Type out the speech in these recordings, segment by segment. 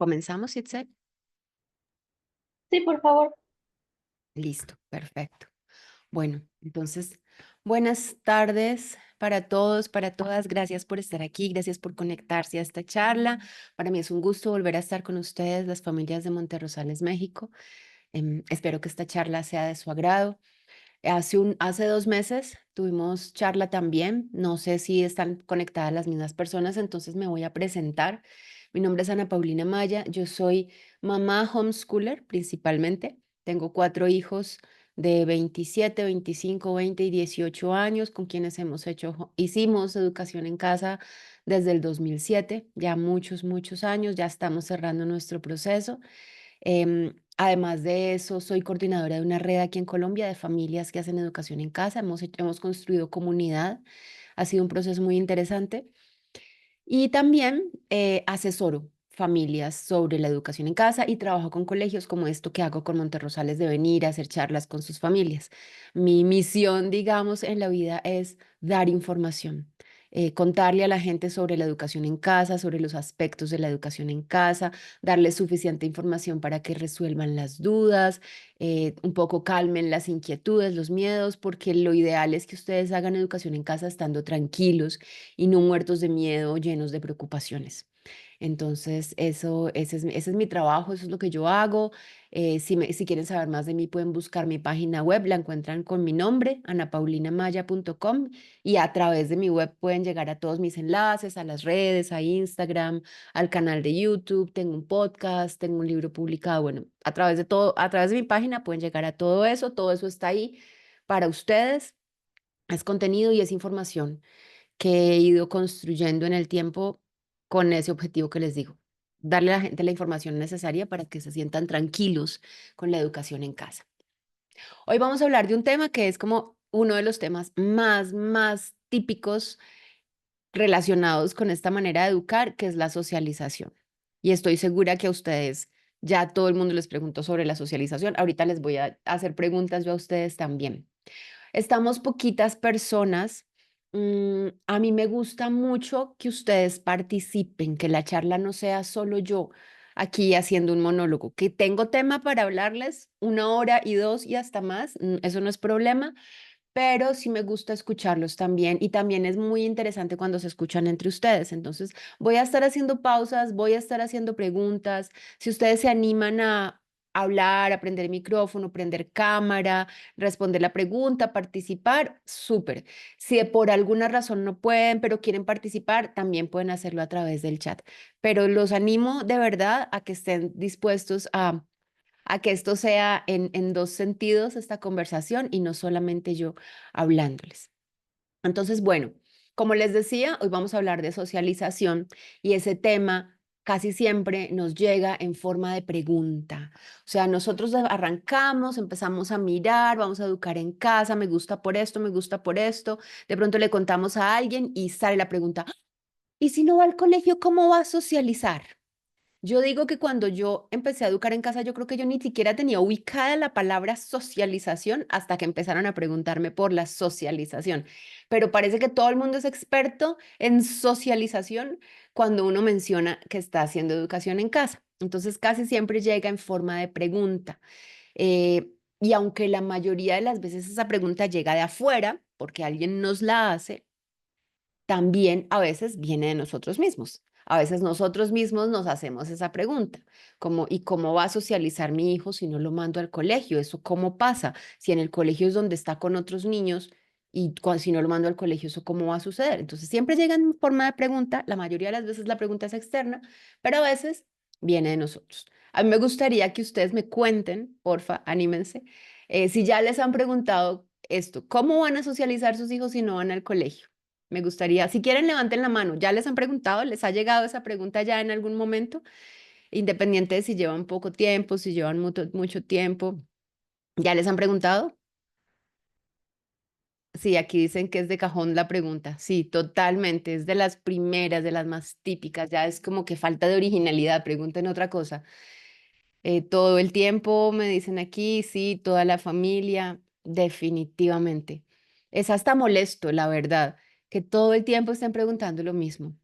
¿Comenzamos, Itzel? Sí, por favor. Listo, perfecto. Bueno, entonces, buenas tardes para todos, para todas. Gracias por estar aquí, gracias por conectarse a esta charla. Para mí es un gusto volver a estar con ustedes, las familias de Monterrosales, México. Espero que esta charla sea de su agrado. Hace 2 meses tuvimos charla también. No sé si están conectadas las mismas personas, entonces me voy a presentar. Mi nombre es Ana Paulina Maya. Yo soy mamá homeschooler principalmente. Tengo 4 hijos de 27, 25, 20 y 18 años con quienes hicimos educación en casa desde el 2007, ya muchos, muchos años. Ya estamos cerrando nuestro proceso. Además de eso, soy coordinadora de una red aquí en Colombia de familias que hacen educación en casa. Hemos construido comunidad. Ha sido un proceso muy interesante. Y también asesoro familias sobre la educación en casa y trabajo con colegios como esto que hago con Monterrosales de venir a hacer charlas con sus familias. Mi misión, digamos, en la vida es dar información, contarle a la gente sobre la educación en casa, sobre los aspectos de la educación en casa, darles suficiente información para que resuelvan las dudas, un poco calmen las inquietudes, los miedos, porque lo ideal es que ustedes hagan educación en casa estando tranquilos y no muertos de miedo, llenos de preocupaciones. Entonces, ese es mi trabajo, eso es lo que yo hago. Si quieren saber más de mí, pueden buscar mi página web, la encuentran con mi nombre, anapaulinamaya.com, y a través de mi web pueden llegar a todos mis enlaces, a las redes, a Instagram, al canal de YouTube, tengo un podcast, tengo un libro publicado, bueno, a través de todo, a través de mi página pueden llegar a todo eso está ahí para ustedes, es contenido y es información que he ido construyendo en el tiempo con ese objetivo que les digo, darle a la gente la información necesaria para que se sientan tranquilos con la educación en casa. Hoy vamos a hablar de un tema que es como uno de los temas más típicos relacionados con esta manera de educar, que es la socialización. Y estoy segura que a ustedes ya todo el mundo les preguntó sobre la socialización. Ahorita les voy a hacer preguntas yo a ustedes también. Estamos poquitas personas. A mí me gusta mucho que ustedes participen, que la charla no sea solo yo aquí haciendo un monólogo, que tengo tema para hablarles 1 hora y dos y hasta más, eso no es problema, pero sí me gusta escucharlos también y también es muy interesante cuando se escuchan entre ustedes. Entonces, voy a estar haciendo pausas, voy a estar haciendo preguntas. Si ustedes se animan a hablar, a prender el micrófono, prender cámara, responder la pregunta, participar, súper. Si por alguna razón no pueden, pero quieren participar, también pueden hacerlo a través del chat. Pero los animo de verdad a que estén dispuestos a que esto sea en dos sentidos, esta conversación, y no solamente yo hablándoles. Entonces, bueno, como les decía, hoy vamos a hablar de socialización y ese tema casi siempre nos llega en forma de pregunta. O sea, nosotros arrancamos, empezamos a mirar, vamos a educar en casa, me gusta por esto, me gusta por esto. De pronto le contamos a alguien y sale la pregunta, ¿y si no va al colegio, cómo va a socializar? Yo digo que cuando yo empecé a educar en casa, yo creo que yo ni siquiera tenía ubicada la palabra socialización hasta que empezaron a preguntarme por la socialización. Pero parece que todo el mundo es experto en socialización cuando uno menciona que está haciendo educación en casa. Entonces casi siempre llega en forma de pregunta. Y aunque la mayoría de las veces esa pregunta llega de afuera, porque alguien nos la hace, también a veces viene de nosotros mismos. A veces nosotros mismos nos hacemos esa pregunta, como, ¿y cómo va a socializar mi hijo si no lo mando al colegio? ¿Eso cómo pasa? Si en el colegio es donde está con otros niños y si no lo mando al colegio, ¿eso cómo va a suceder? Entonces siempre llega en forma de pregunta, la mayoría de las veces la pregunta es externa, pero a veces viene de nosotros. A mí me gustaría que ustedes me cuenten, porfa, anímense, si ya les han preguntado esto, ¿cómo van a socializar sus hijos si no van al colegio? Me gustaría, si quieren, levanten la mano. ¿Ya les han preguntado? ¿Les ha llegado esa pregunta ya en algún momento? Independiente de si llevan poco tiempo, si llevan mucho tiempo. ¿Ya les han preguntado? Sí, aquí dicen que es de cajón la pregunta. Sí, totalmente. Es de las primeras, de las más típicas. Ya es como que falta de originalidad. Pregunten otra cosa. Todo el tiempo me dicen aquí, sí, toda la familia, definitivamente. Es hasta molesto, la verdad, que todo el tiempo estén preguntando lo mismo.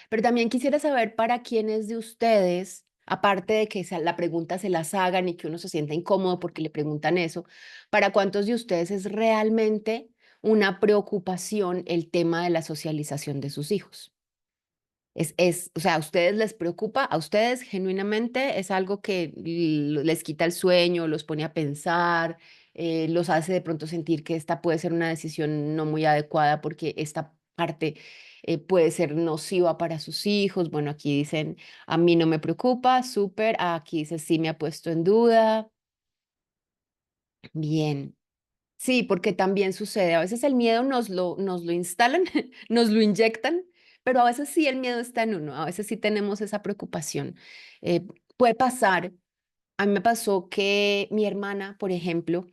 Pero también quisiera saber para quiénes de ustedes, aparte de que la pregunta se las hagan y que uno se sienta incómodo porque le preguntan eso, ¿para cuántos de ustedes es realmente una preocupación el tema de la socialización de sus hijos? O sea, ¿a ustedes les preocupa? ¿A ustedes genuinamente es algo que les quita el sueño, los pone a pensar, los hace de pronto sentir que esta puede ser una decisión no muy adecuada porque esta parte puede ser nociva para sus hijos? Bueno, aquí dicen, a mí no me preocupa, súper. Aquí dice, sí me ha puesto en duda. Bien. Sí, porque también sucede. A veces el miedo nos lo instalan, nos lo inyectan, pero a veces sí el miedo está en uno, a veces sí tenemos esa preocupación. Puede pasar. A mí me pasó que mi hermana, por ejemplo,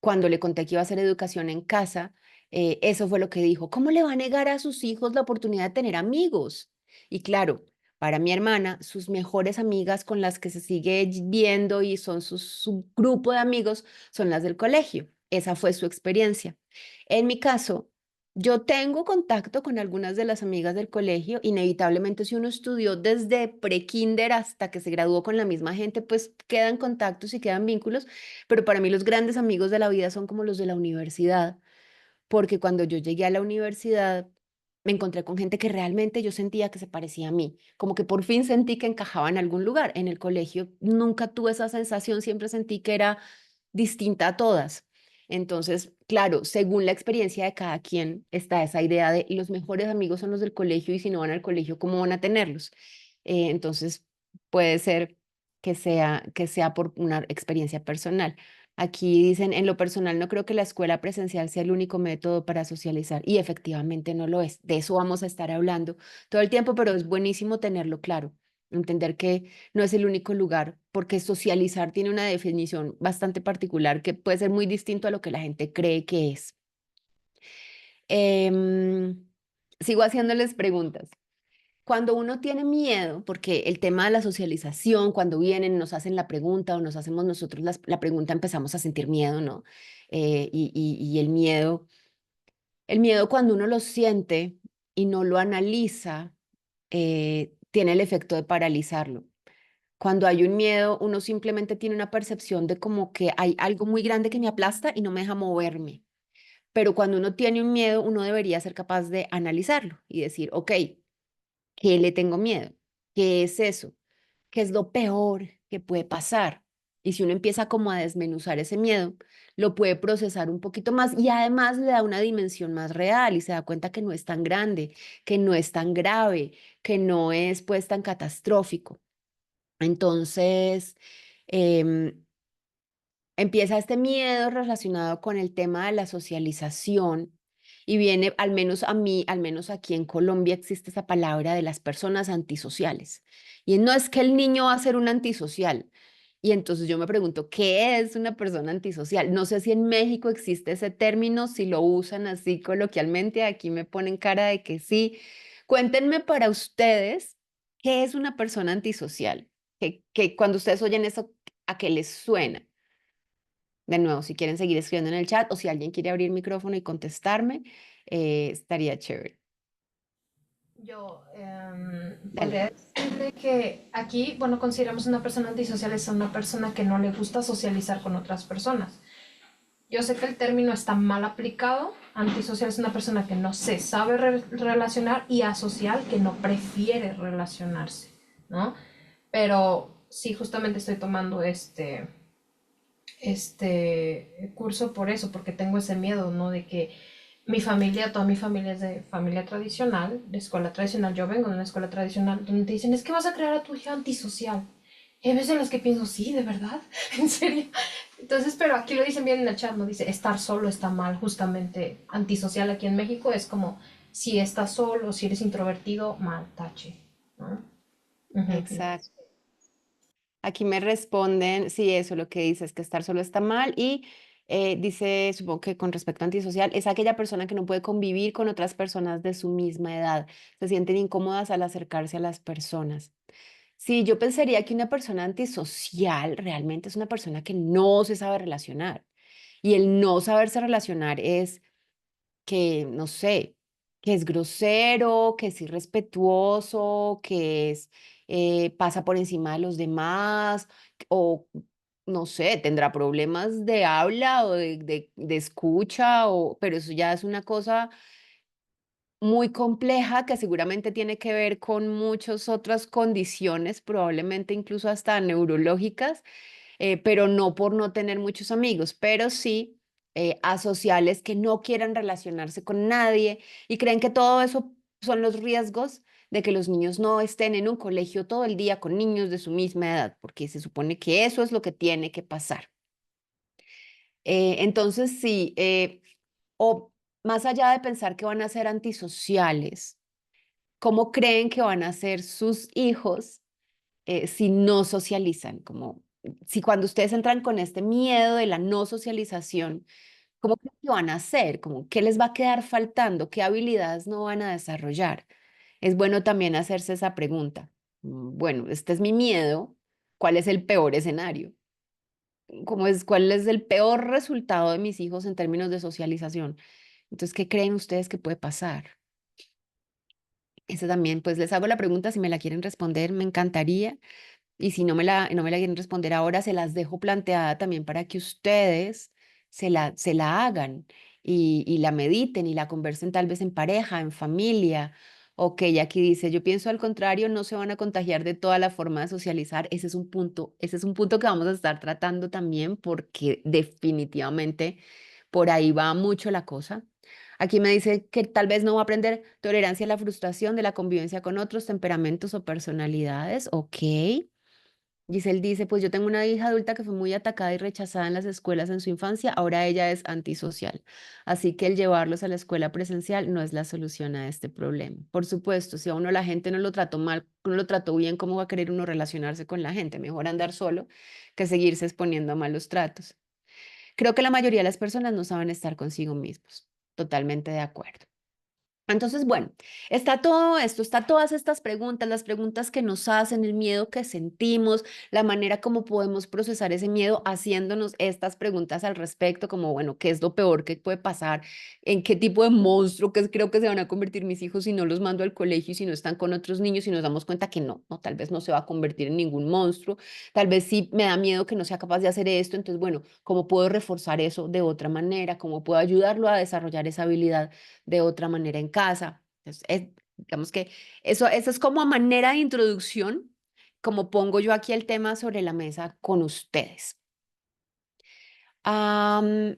cuando le conté que iba a hacer educación en casa, eso fue lo que dijo: ¿cómo le va a negar a sus hijos la oportunidad de tener amigos? Y claro, para mi hermana, sus mejores amigas con las que se sigue viendo y son su grupo de amigos son las del colegio. Esa fue su experiencia. En mi caso, yo tengo contacto con algunas de las amigas del colegio. Inevitablemente, si uno estudió desde prekinder hasta que se graduó con la misma gente, pues quedan contactos y quedan vínculos, pero para mí los grandes amigos de la vida son como los de la universidad, porque cuando yo llegué a la universidad me encontré con gente que realmente yo sentía que se parecía a mí, como que por fin sentí que encajaba en algún lugar. En el colegio nunca tuve esa sensación, siempre sentí que era distinta a todas. Entonces, claro, según la experiencia de cada quien está esa idea de los mejores amigos son los del colegio y si no van al colegio, ¿cómo van a tenerlos? Entonces, puede ser que sea por una experiencia personal. Aquí dicen, en lo personal no creo que la escuela presencial sea el único método para socializar y efectivamente no lo es. De eso vamos a estar hablando todo el tiempo, pero es buenísimo tenerlo claro, entender que no es el único lugar, porque socializar tiene una definición bastante particular que puede ser muy distinto a lo que la gente cree que es. Em, Sigo haciéndoles preguntas. Cuando uno tiene miedo, porque el tema de la socialización, cuando vienen, nos hacen la pregunta o nos hacemos nosotros la pregunta, empezamos a sentir miedo, ¿no? Y el miedo cuando uno lo siente y no lo analiza, tiene el efecto de paralizarlo. Cuando hay un miedo, uno simplemente tiene una percepción de como que hay algo muy grande que me aplasta y no me deja moverme. Pero cuando uno tiene un miedo, uno debería ser capaz de analizarlo y decir, ok, ¿qué le tengo miedo? ¿Qué es eso? ¿Qué es lo peor que puede pasar? Y si uno empieza como a desmenuzar ese miedo, lo puede procesar un poquito más y además le da una dimensión más real y se da cuenta que no es tan grande, que no es tan grave, que no es pues tan catastrófico. Entonces, em, empieza este miedo relacionado con el tema de la socialización y viene, al menos a mí, al menos aquí en Colombia existe esa palabra de las personas antisociales. Y no es que el niño va a ser un antisocial. Y entonces yo me pregunto, ¿qué es una persona antisocial? No sé si en México existe ese término, si lo usan así coloquialmente, aquí me ponen cara de que sí. Cuéntenme para ustedes, ¿qué es una persona antisocial? Que cuando ustedes oyen eso, ¿a qué les suena? De nuevo, si quieren seguir escribiendo en el chat o si alguien quiere abrir micrófono y contestarme, estaría chévere. Yo Dale. podría decirle que aquí, bueno, consideramos una persona antisocial es una persona que no le gusta socializar con otras personas. Yo sé que el término está mal aplicado. Antisocial es una persona que no se sabe relacionar y asocial que no prefiere relacionarse, ¿no? Pero sí, justamente estoy tomando este curso por eso, porque tengo ese miedo, ¿no? De que mi familia, toda mi familia es de familia tradicional, de escuela tradicional. Yo vengo de una escuela tradicional donde te dicen, es que vas a crear a tu hija antisocial. Y hay veces en las que pienso, sí, de verdad, en serio. Entonces, pero aquí lo dicen bien en el chat, no dice, estar solo está mal, justamente antisocial aquí en México es como, si estás solo, si eres introvertido, mal, tache, ¿no? Ujú. Exacto. Aquí me responden, sí, eso lo que dice es que estar solo está mal y dice, supongo que con respecto a antisocial, es aquella persona que no puede convivir con otras personas de su misma edad, se sienten incómodas al acercarse a las personas. Sí, yo pensaría que una persona antisocial realmente es una persona que no se sabe relacionar. Y el no saberse relacionar es que, no sé. que es grosero, que es irrespetuoso, que es, pasa por encima de los demás, o no sé, tendrá problemas de habla o de escucha, pero eso ya es una cosa muy compleja que seguramente tiene que ver con muchas otras condiciones, probablemente incluso hasta neurológicas, pero no por no tener muchos amigos, pero sí asociales que no quieran relacionarse con nadie y creen que todo eso son los riesgos de que los niños no estén en un colegio todo el día con niños de su misma edad, porque se supone que eso es lo que tiene que pasar. Entonces, sí, o más allá de pensar que van a ser antisociales, ¿cómo creen que van a ser sus hijos si no socializan? Como si cuando ustedes entran con este miedo de la no socialización, ¿cómo creen que van a hacer? Como, ¿qué les va a quedar faltando? ¿Qué habilidades no van a desarrollar? Es bueno también hacerse esa pregunta. Bueno, este es mi miedo. ¿Cuál es el peor escenario? ¿Cuál es el peor resultado de mis hijos en términos de socialización? Entonces, ¿qué creen ustedes que puede pasar? Esa también, pues les hago la pregunta, si me la quieren responder, me encantaría. Y si no me la quieren responder ahora, se las dejo planteada también para que ustedes se la hagan y la mediten y la conversen tal vez en pareja, en familia. Ok, aquí dice, yo pienso al contrario, no se van a contagiar de toda la forma de socializar. Ese es un punto que vamos a estar tratando también porque definitivamente por ahí va mucho la cosa. Aquí me dice que tal vez no va a aprender tolerancia a la frustración de la convivencia con otros temperamentos o personalidades. Ok. Giselle dice, pues yo tengo una hija adulta que fue muy atacada y rechazada en las escuelas en su infancia, ahora ella es antisocial. Así que el llevarlos a la escuela presencial no es la solución a este problema. Por supuesto, si a uno la gente no lo trató mal, no lo trató bien, ¿cómo va a querer uno relacionarse con la gente? Mejor andar solo que seguirse exponiendo a malos tratos. Creo que la mayoría de las personas no saben estar consigo mismos. Totalmente de acuerdo. Entonces, bueno, está todo esto, está todas estas preguntas, las preguntas que nos hacen, el miedo que sentimos, la manera como podemos procesar ese miedo haciéndonos estas preguntas al respecto, como, bueno, ¿qué es lo peor que puede pasar? ¿En qué tipo de monstruo creo que se van a convertir mis hijos si no los mando al colegio y si no están con otros niños y nos damos cuenta que no, no, tal vez no se va a convertir en ningún monstruo, tal vez sí me da miedo que no sea capaz de hacer esto, entonces, bueno, ¿cómo puedo reforzar eso de otra manera? ¿Cómo puedo ayudarlo a desarrollar esa habilidad de otra manera en casa? Entonces, digamos que eso es como a manera de introducción, como pongo yo aquí el tema sobre la mesa con ustedes. Am,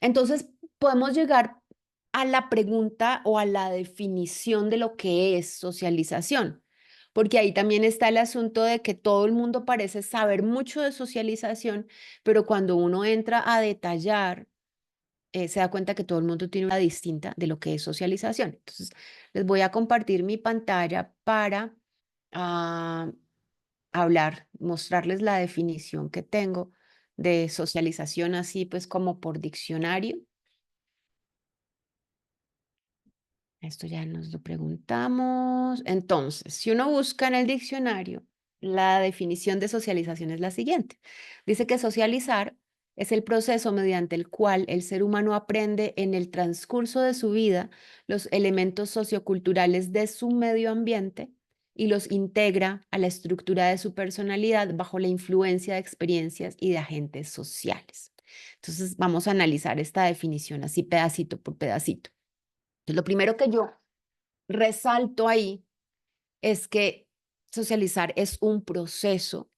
entonces, podemos llegar a la pregunta o a la definición de lo que es socialización, porque ahí también está el asunto de que todo el mundo parece saber mucho de socialización, pero cuando uno entra a detallar se da cuenta que todo el mundo tiene una distinta de lo que es socialización. Entonces, les voy a compartir mi pantalla para ah, mostrarles la definición que tengo de socialización, así pues como por diccionario. Esto ya nos lo preguntamos. Entonces, si uno busca en el diccionario, la definición de socialización es la siguiente. Dice que socializar es el proceso mediante el cual el ser humano aprende en el transcurso de su vida los elementos socioculturales de su medio ambiente y los integra a la estructura de su personalidad bajo la influencia de experiencias y de agentes sociales. Entonces, vamos a analizar esta definición así pedacito por pedacito. Entonces, lo primero que yo resalto ahí es que socializar es un proceso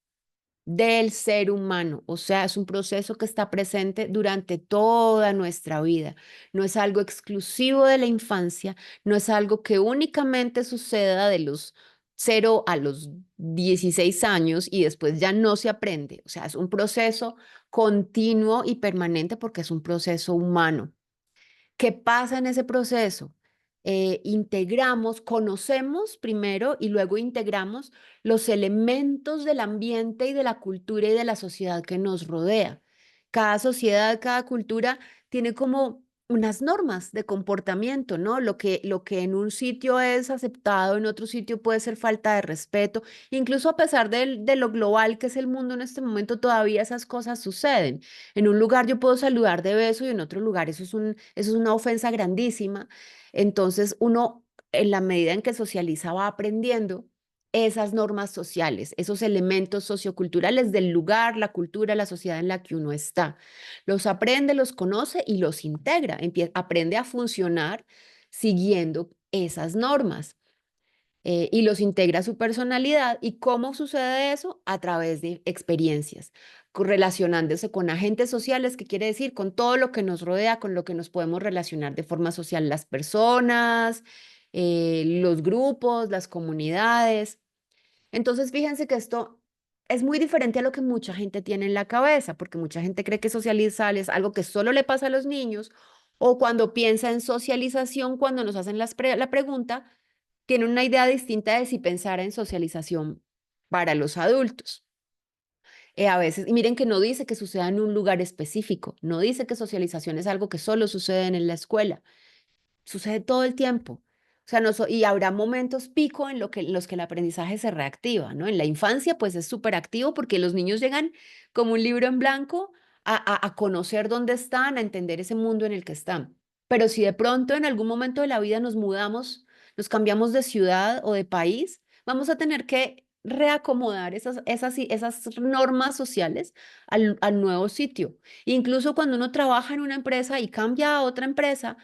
del ser humano, o sea, es un proceso que está presente durante toda nuestra vida. No es algo exclusivo de la infancia, no es algo que únicamente suceda de los 0 a los 16 años y después ya no se aprende. O sea, es un proceso continuo y permanente porque es un proceso humano. ¿Qué pasa en ese proceso? Integramos, conocemos primero y luego integramos los elementos del ambiente y de la cultura y de la sociedad que nos rodea. Cada sociedad, cada cultura tiene como unas normas de comportamiento, ¿no? Lo que en un sitio es aceptado, en otro sitio puede ser falta de respeto. Incluso a pesar de lo global que es el mundo en este momento, todavía esas cosas suceden. En un lugar yo puedo saludar de beso y en otro lugar eso es una ofensa grandísima. Entonces uno, en la medida en que socializa, va aprendiendo esas normas sociales, esos elementos socioculturales del lugar, la cultura, la sociedad en la que uno está. Los aprende, los conoce y los integra. Aprende a funcionar siguiendo esas normas y los integra a su personalidad. ¿Y cómo sucede eso? A través de experiencias, relacionándose con agentes sociales, que quiere decir con todo lo que nos rodea, con lo que nos podemos relacionar de forma social, las personas, los grupos, las comunidades. Entonces, fíjense que esto es muy diferente a lo que mucha gente tiene en la cabeza, porque mucha gente cree que socializar es algo que solo le pasa a los niños, o cuando piensa en socialización, cuando nos hacen la pregunta, tiene una idea distinta de si pensara en socialización para los adultos. A veces, y miren que no dice que suceda en un lugar específico, no dice que socialización es algo que solo sucede en la escuela. Sucede todo el tiempo. O sea, y habrá momentos pico en los que el aprendizaje se reactiva, ¿no? En la infancia, pues es súper activo porque los niños llegan como un libro en blanco a conocer dónde están, a entender ese mundo en el que están. Pero si de pronto en algún momento de la vida nos mudamos, nos cambiamos de ciudad o de país, vamos a tener que reacomodar esas normas sociales al nuevo sitio. Incluso cuando uno trabaja en una empresa y cambia a otra empresa,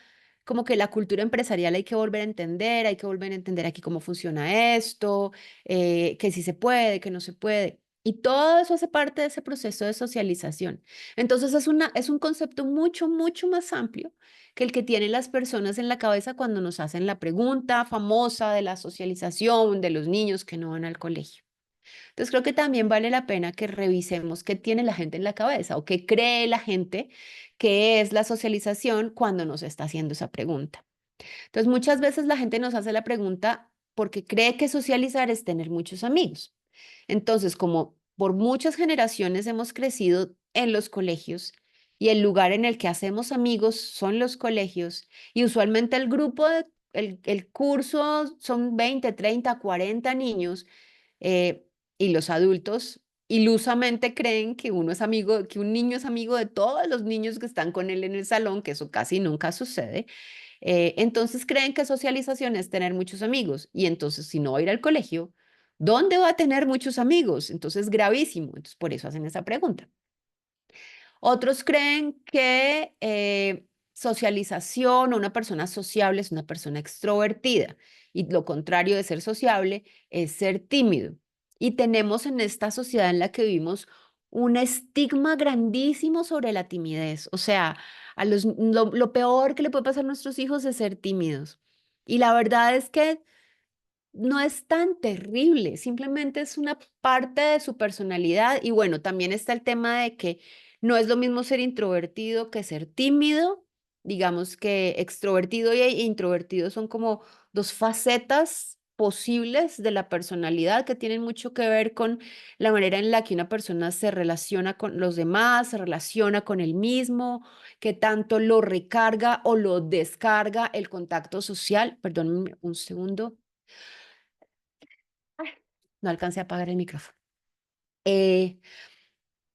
como que la cultura empresarial hay que volver a entender, hay que volver a entender aquí cómo funciona esto, que sí se puede, que no se puede. Y todo eso hace parte de ese proceso de socialización. Entonces es un concepto mucho, mucho más amplio que el que tienen las personas en la cabeza cuando nos hacen la pregunta famosa de la socialización de los niños que no van al colegio. Entonces creo que también vale la pena que revisemos qué tiene la gente en la cabeza o qué cree la gente que es la socialización cuando nos está haciendo esa pregunta. Entonces muchas veces la gente nos hace la pregunta porque cree que socializar es tener muchos amigos. Entonces, como por muchas generaciones hemos crecido en los colegios y el lugar en el que hacemos amigos son los colegios y usualmente el curso son 20, 30, 40 niños, eh, y los adultos ilusamente creen que uno es amigo, que un niño es amigo de todos los niños que están con él en el salón, que eso casi nunca sucede. Entonces creen que socialización es tener muchos amigos y entonces si no va a ir al colegio, ¿dónde va a tener muchos amigos? Entonces gravísimo. Entonces por eso hacen esa pregunta. Otros creen que socialización o una persona sociable es una persona extrovertida y lo contrario de ser sociable es ser tímido. Y tenemos en esta sociedad en la que vivimos un estigma grandísimo sobre la timidez. O sea, lo peor que le puede pasar a nuestros hijos es ser tímidos. Y la verdad es que no es tan terrible, simplemente es una parte de su personalidad y bueno, también está el tema de que no es lo mismo ser introvertido que ser tímido. Digamos que extrovertido e introvertido son como dos facetas posibles de la personalidad que tienen mucho que ver con la manera en la que una persona se relaciona con los demás, se relaciona con el mismo, que tanto lo recarga o lo descarga el contacto social. Perdón un segundo. No alcancé a apagar el micrófono. Eh,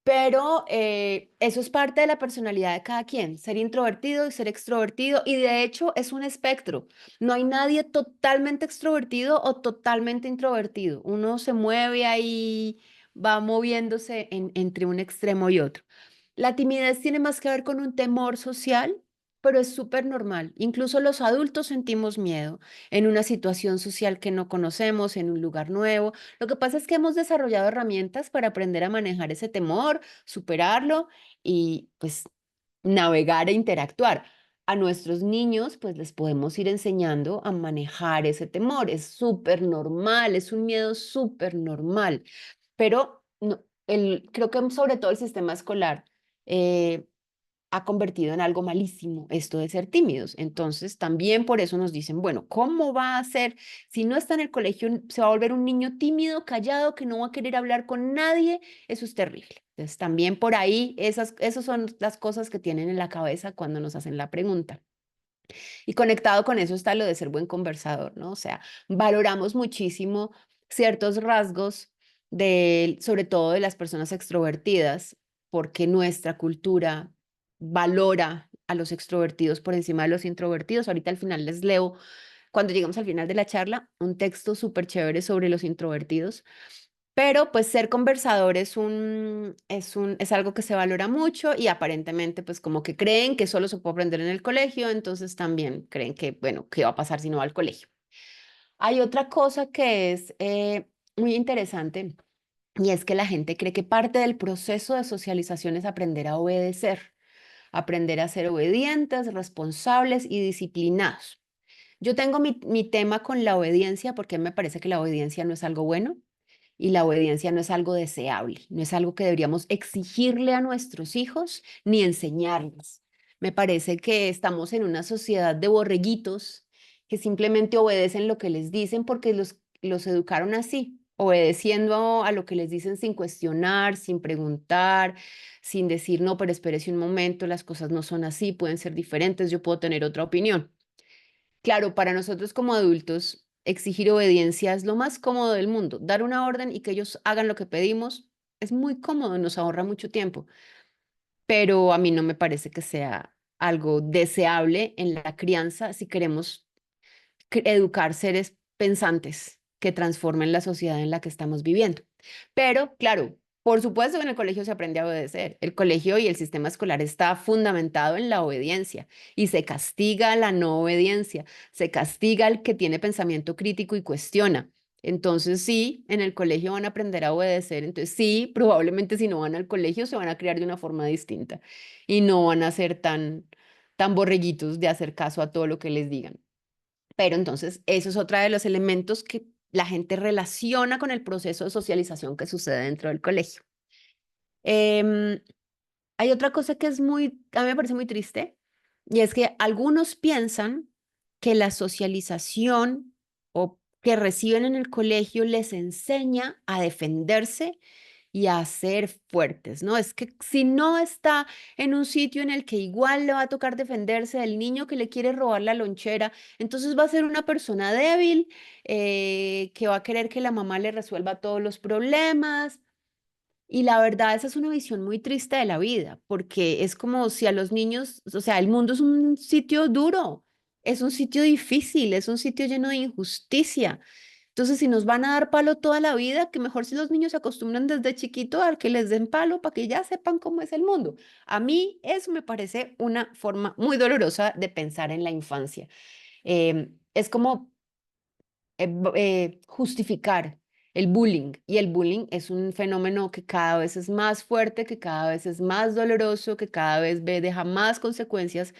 pero eso es parte de la personalidad de cada quien, ser introvertido y ser extrovertido, y de hecho es un espectro. No hay nadie totalmente extrovertido o totalmente introvertido. Uno se mueve ahí, va moviéndose entre un extremo y otro. La timidez tiene más que ver con un temor social, pero es súper normal. Incluso los adultos sentimos miedo en una situación social que no conocemos, en un lugar nuevo. Lo que pasa es que hemos desarrollado herramientas para aprender a manejar ese temor, superarlo y pues navegar e interactuar. A nuestros niños pues les podemos ir enseñando a manejar ese temor. Es súper normal, es un miedo súper normal, pero no, creo que sobre todo el sistema escolar eh, ha convertido en algo malísimo esto de ser tímidos. Entonces, también por eso nos dicen, bueno, ¿cómo va a ser? Si no está en el colegio, se va a volver un niño tímido, callado, que no va a querer hablar con nadie. Eso es terrible. Entonces, también por ahí, esas son las cosas que tienen en la cabeza cuando nos hacen la pregunta. Y conectado con eso está lo de ser buen conversador, ¿no? O sea, valoramos muchísimo ciertos rasgos sobre todo de las personas extrovertidas, porque nuestra cultura valora a los extrovertidos por encima de los introvertidos. Ahorita al final les leo, cuando llegamos al final de la charla, un texto súper chévere sobre los introvertidos. Pero pues ser conversador es algo que se valora mucho y aparentemente pues como que creen que solo se puede aprender en el colegio, entonces también creen que, bueno, ¿qué va a pasar si no va al colegio? Hay otra cosa que es muy interesante y es que la gente cree que parte del proceso de socialización es aprender a obedecer, aprender a ser obedientes, responsables y disciplinados. Yo tengo mi tema con la obediencia porque me parece que la obediencia no es algo bueno y la obediencia no es algo deseable, no es algo que deberíamos exigirle a nuestros hijos ni enseñarles. Me parece que estamos en una sociedad de borreguitos que simplemente obedecen lo que les dicen porque los educaron así, obedeciendo a lo que les dicen sin cuestionar, sin preguntar, sin decir, no, pero espérese un momento, las cosas no son así, pueden ser diferentes, yo puedo tener otra opinión. Claro, para nosotros como adultos, exigir obediencia es lo más cómodo del mundo. Dar una orden y que ellos hagan lo que pedimos es muy cómodo, nos ahorra mucho tiempo, pero a mí no me parece que sea algo deseable en la crianza si queremos educar seres pensantes que transformen la sociedad en la que estamos viviendo. Pero, claro, por supuesto que en el colegio se aprende a obedecer. El colegio y el sistema escolar está fundamentado en la obediencia y se castiga la no obediencia, se castiga al que tiene pensamiento crítico y cuestiona. Entonces sí, en el colegio van a aprender a obedecer. Entonces sí, probablemente si no van al colegio se van a criar de una forma distinta y no van a ser tan borreguitos de hacer caso a todo lo que les digan. Pero entonces, eso es otra de los elementos que la gente relaciona con el proceso de socialización que sucede dentro del colegio. Em, Hay otra cosa que a mí me parece muy triste, y es que algunos piensan que la socialización o que reciben en el colegio les enseña a defenderse y a ser fuertes, ¿no? Es que si no está en un sitio en el que igual le va a tocar defenderse del niño que le quiere robar la lonchera, entonces va a ser una persona débil, que va a querer que la mamá le resuelva todos los problemas. Y la verdad, esa es una visión muy triste de la vida, porque es como si a los niños, o sea, el mundo es un sitio duro, es un sitio difícil, es un sitio lleno de injusticia. Entonces, si nos van a dar palo toda la vida, que mejor si los niños se acostumbran desde chiquito a que les den palo para que ya sepan cómo es el mundo. A mí eso me parece una forma muy dolorosa de pensar en la infancia. Es como justificar el bullying. Y el bullying es un fenómeno que cada vez es más fuerte, que cada vez es más doloroso, que cada vez deja más consecuencias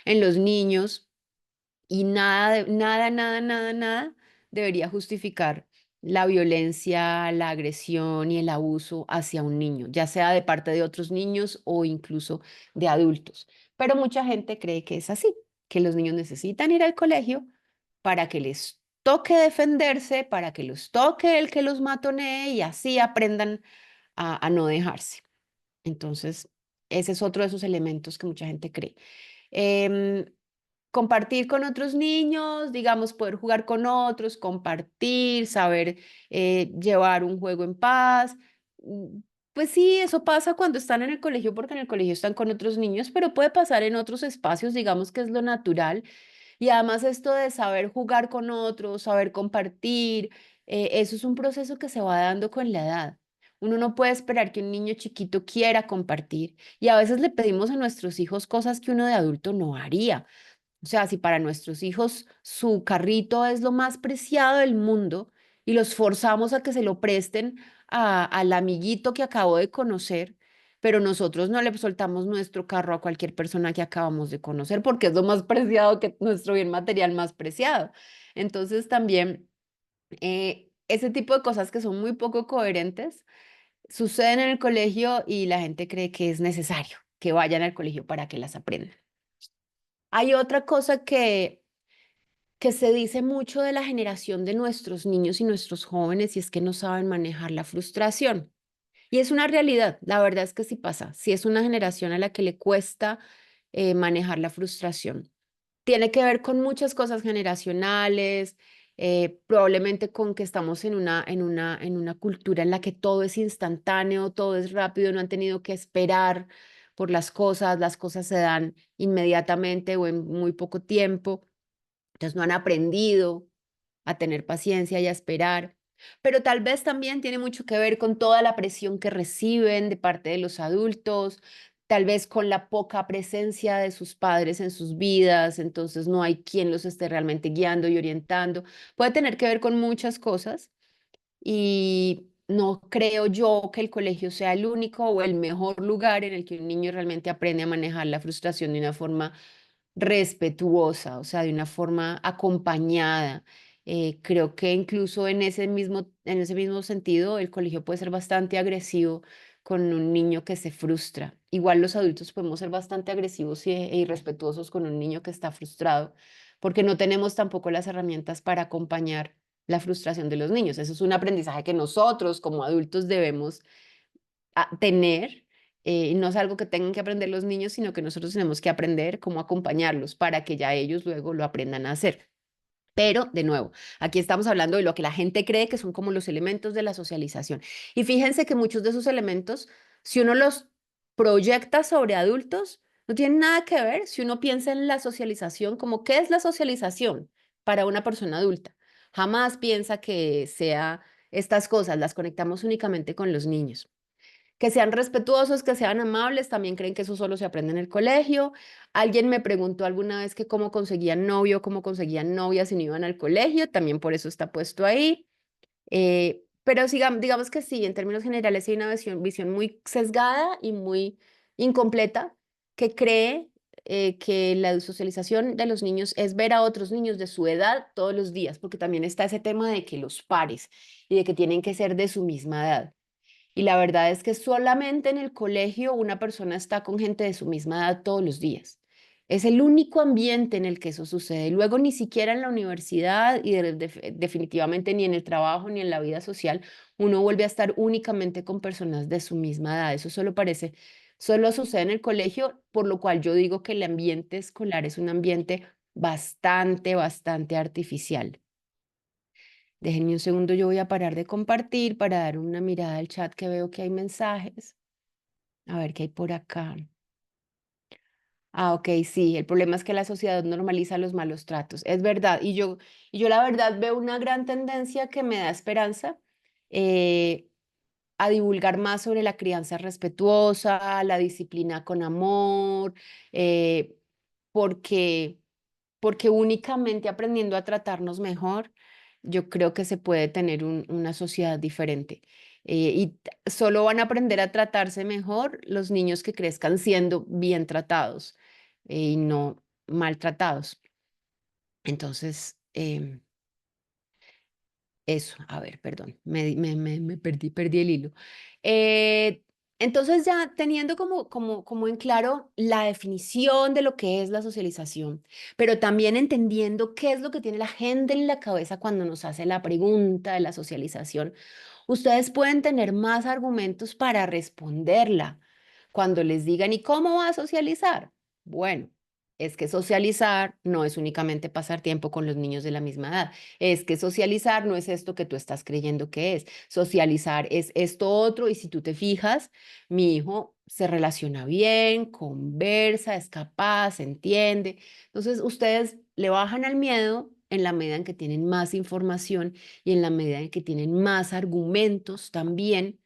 en los niños y nada debería justificar la violencia, la agresión y el abuso hacia un niño, ya sea de parte de otros niños o incluso de adultos. Pero mucha gente cree que es así, que los niños necesitan ir al colegio para que les toque defenderse, para que los toque el que los matonee y así aprendan a no dejarse. Entonces, ese es otro de esos elementos que mucha gente cree. Em, Compartir con otros niños, digamos, poder jugar con otros, compartir, saber llevar un juego en paz. Mm, Pues sí, eso pasa cuando están en el colegio, porque en el colegio están con otros niños, pero puede pasar en otros espacios, digamos que es lo natural. Y además esto de saber jugar con otros, saber compartir, eso es un proceso que se va dando con la edad. Uno no puede esperar que un niño chiquito quiera compartir y a veces le pedimos a nuestros hijos cosas que uno de adulto no haría. O sea, si para nuestros hijos su carrito es lo más preciado del mundo y los forzamos a que se lo presten al amiguito que acabo de conocer, pero nosotros no le soltamos nuestro carro a cualquier persona que acabamos de conocer porque es lo más preciado que nuestro bien material más preciado. Entonces también ese tipo de cosas que son muy poco coherentes suceden en el colegio y la gente cree que es necesario que vayan al colegio para que las aprendan. Hay otra cosa que se dice mucho de la generación de nuestros niños y nuestros jóvenes y es que no saben manejar la frustración. Y es una realidad, la verdad es que sí pasa, sí es una generación a la que le cuesta manejar la frustración. tiene que ver con muchas cosas generacionales, probablemente con que estamos en una cultura en la que todo es instantáneo, todo es rápido, no han tenido que esperar por las cosas se dan inmediatamente o en muy poco tiempo, entonces no han aprendido a tener paciencia y a esperar. Pero tal vez también tiene mucho que ver con toda la presión que reciben de parte de los adultos, tal vez con la poca presencia de sus padres en sus vidas, entonces no hay quien los esté realmente guiando y orientando. Puede tener que ver con muchas cosas y no creo yo que el colegio sea el único o el mejor lugar en el que un niño realmente aprende a manejar la frustración de una forma respetuosa, o sea, de una forma acompañada. Creo que incluso en ese mismo sentido, el colegio puede ser bastante agresivo con un niño que se frustra. Igual los adultos podemos ser bastante agresivos e irrespetuosos con un niño que está frustrado, porque no tenemos tampoco las herramientas para acompañar la frustración de los niños. Eso es un aprendizaje que nosotros como adultos debemos tener. No es algo que tengan que aprender los niños, sino que nosotros tenemos que aprender cómo acompañarlos para que ya ellos luego lo aprendan a hacer. Pero, de nuevo, aquí estamos hablando de lo que la gente cree que son como los elementos de la socialización. Y fíjense que muchos de esos elementos, si uno los proyecta sobre adultos, no tienen nada que ver si uno piensa en la socialización como qué es la socialización para una persona adulta. Jamás piensa que sea estas cosas, las conectamos únicamente con los niños. Que sean respetuosos, que sean amables, también creen que eso solo se aprende en el colegio. Alguien me preguntó alguna vez que cómo conseguían novio, cómo conseguían novia si no iban al colegio, también por eso está puesto ahí. Pero digamos que sí, en términos generales hay una visión muy sesgada y muy incompleta que cree que la socialización de los niños es ver a otros niños de su edad todos los días, porque también está ese tema de que los pares y de que tienen que ser de su misma edad. Y la verdad es que solamente en el colegio una persona está con gente de su misma edad todos los días. Es el único ambiente en el que eso sucede. Luego ni siquiera en la universidad y definitivamente ni en el trabajo ni en la vida social uno vuelve a estar únicamente con personas de su misma edad. Eso solo sucede en el colegio, por lo cual yo digo que el ambiente escolar es un ambiente bastante, bastante artificial. Déjenme un segundo, yo voy a parar de compartir para dar una mirada al chat que veo que hay mensajes. A ver qué hay por acá. Ok, sí, el problema es que la sociedad normaliza los malos tratos. Es verdad, y yo la verdad veo una gran tendencia que me da esperanza eh, a divulgar más sobre la crianza respetuosa, la disciplina con amor, eh, porque porque únicamente aprendiendo a tratarnos mejor, yo creo que se puede tener una sociedad diferente. Solo van a aprender a tratarse mejor los niños que crezcan siendo bien tratados y no maltratados. Entonces, eso, a ver, perdón, me perdí el hilo. Eh, entonces ya teniendo como en claro la definición de lo que es la socialización, pero también entendiendo qué es lo que tiene la gente en la cabeza cuando nos hace la pregunta de la socialización, ustedes pueden tener más argumentos para responderla. Cuando les digan, ¿y cómo va a socializar? Bueno, es que socializar no es únicamente pasar tiempo con los niños de la misma edad. Es que socializar no es esto que tú estás creyendo que es. Socializar es esto otro y si tú te fijas, mi hijo se relaciona bien, conversa, es capaz, entiende. Entonces, ustedes le bajan al miedo en la medida en que tienen más información y en la medida en que tienen más argumentos también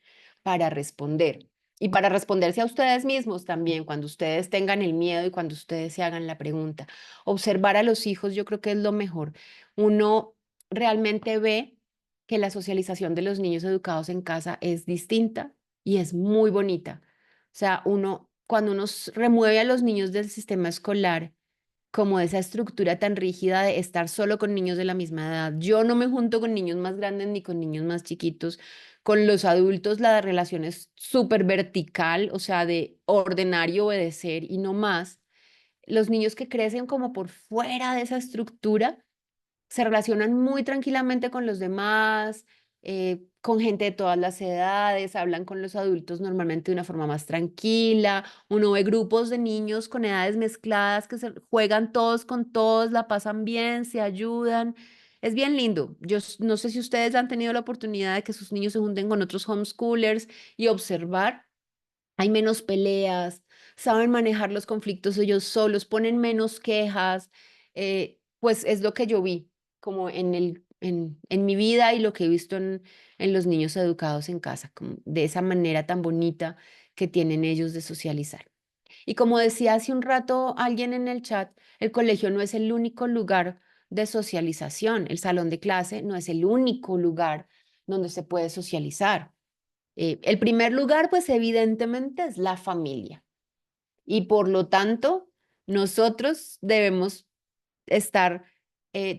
para responder. Y para responderse a ustedes mismos también, cuando ustedes tengan el miedo y cuando ustedes se hagan la pregunta. Observar a los hijos, yo creo que es lo mejor. Uno realmente ve que la socialización de los niños educados en casa es distinta y es muy bonita. O sea, cuando uno remueve a los niños del sistema escolar, como esa estructura tan rígida de estar solo con niños de la misma edad. Yo no me junto con niños más grandes ni con niños más chiquitos. Con los adultos la relación es súper vertical, o sea, de ordenar y obedecer y no más. Los niños que crecen como por fuera de esa estructura se relacionan muy tranquilamente con los demás, con gente de todas las edades, hablan con los adultos normalmente de una forma más tranquila. Uno ve grupos de niños con edades mezcladas que se juegan todos con todos, la pasan bien, se ayudan. Es bien lindo. No sé si ustedes han tenido la oportunidad de que sus niños se junten con otros homeschoolers y observar. Hay menos peleas, saben manejar los conflictos ellos solos, ponen menos quejas. Pues es lo que yo vi como en mi vida y lo que he visto en los niños educados en casa, como de esa manera tan bonita que tienen ellos de socializar. Y como decía hace un rato alguien en el chat, el colegio no es el único lugar de socialización, el salón de clase no es el único lugar donde se puede socializar. El primer lugar, pues evidentemente es la familia y por lo tanto nosotros debemos estar,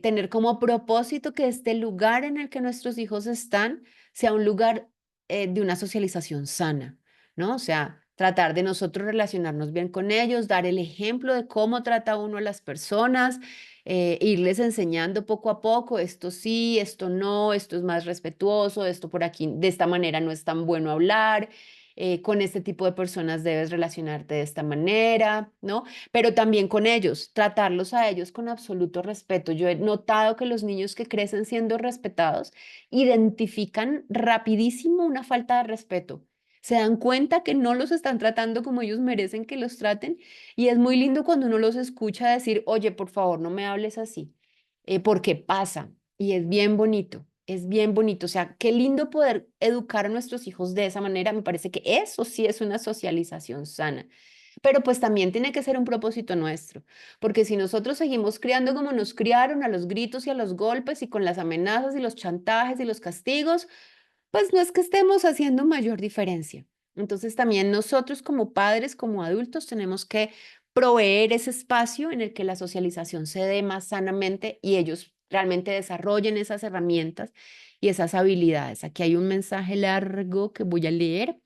tener como propósito que este lugar en el que nuestros hijos están sea un lugar de una socialización sana, ¿no? O sea, tratar de nosotros relacionarnos bien con ellos, dar el ejemplo de cómo trata uno a las personas, irles enseñando poco a poco, esto sí, esto no, esto es más respetuoso, esto por aquí, de esta manera no es tan bueno hablar. Con este tipo de personas debes relacionarte de esta manera, ¿no? Pero también con ellos, tratarlos a ellos con absoluto respeto. Yo he notado que los niños que crecen siendo respetados identifican rapidísimo una falta de respeto. Se dan cuenta que no los están tratando como ellos merecen que los traten y es muy lindo cuando uno los escucha decir, oye, por favor, no me hables así, porque pasa y es bien bonito. Es bien bonito, o sea, qué lindo poder educar a nuestros hijos de esa manera. Me parece que eso sí es una socialización sana. Pero pues también tiene que ser un propósito nuestro, porque si nosotros seguimos criando como nos criaron, a los gritos y a los golpes y con las amenazas y los chantajes y los castigos, pues no es que estemos haciendo mayor diferencia. Entonces también nosotros como padres, como adultos, tenemos que proveer ese espacio en el que la socialización se dé más sanamente y ellos realmente desarrollen esas herramientas y esas habilidades. Aquí hay un mensaje largo que voy a leer.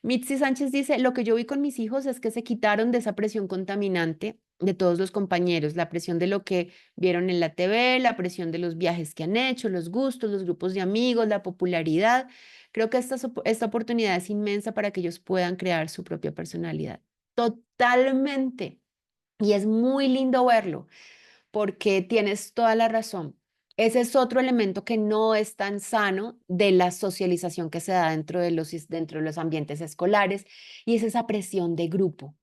Mitzi Sánchez dice, lo que yo vi con mis hijos es que se quitaron de esa presión contaminante de todos los compañeros, la presión de lo que vieron en la TV, la presión de los viajes que han hecho, los gustos, los grupos de amigos, la popularidad. Creo que esta oportunidad es inmensa para que ellos puedan crear su propia personalidad. Totalmente. Y es muy lindo verlo porque tienes toda la razón. Ese es otro elemento que no es tan sano de la socialización que se da dentro de los ambientes escolares y es esa presión de grupo,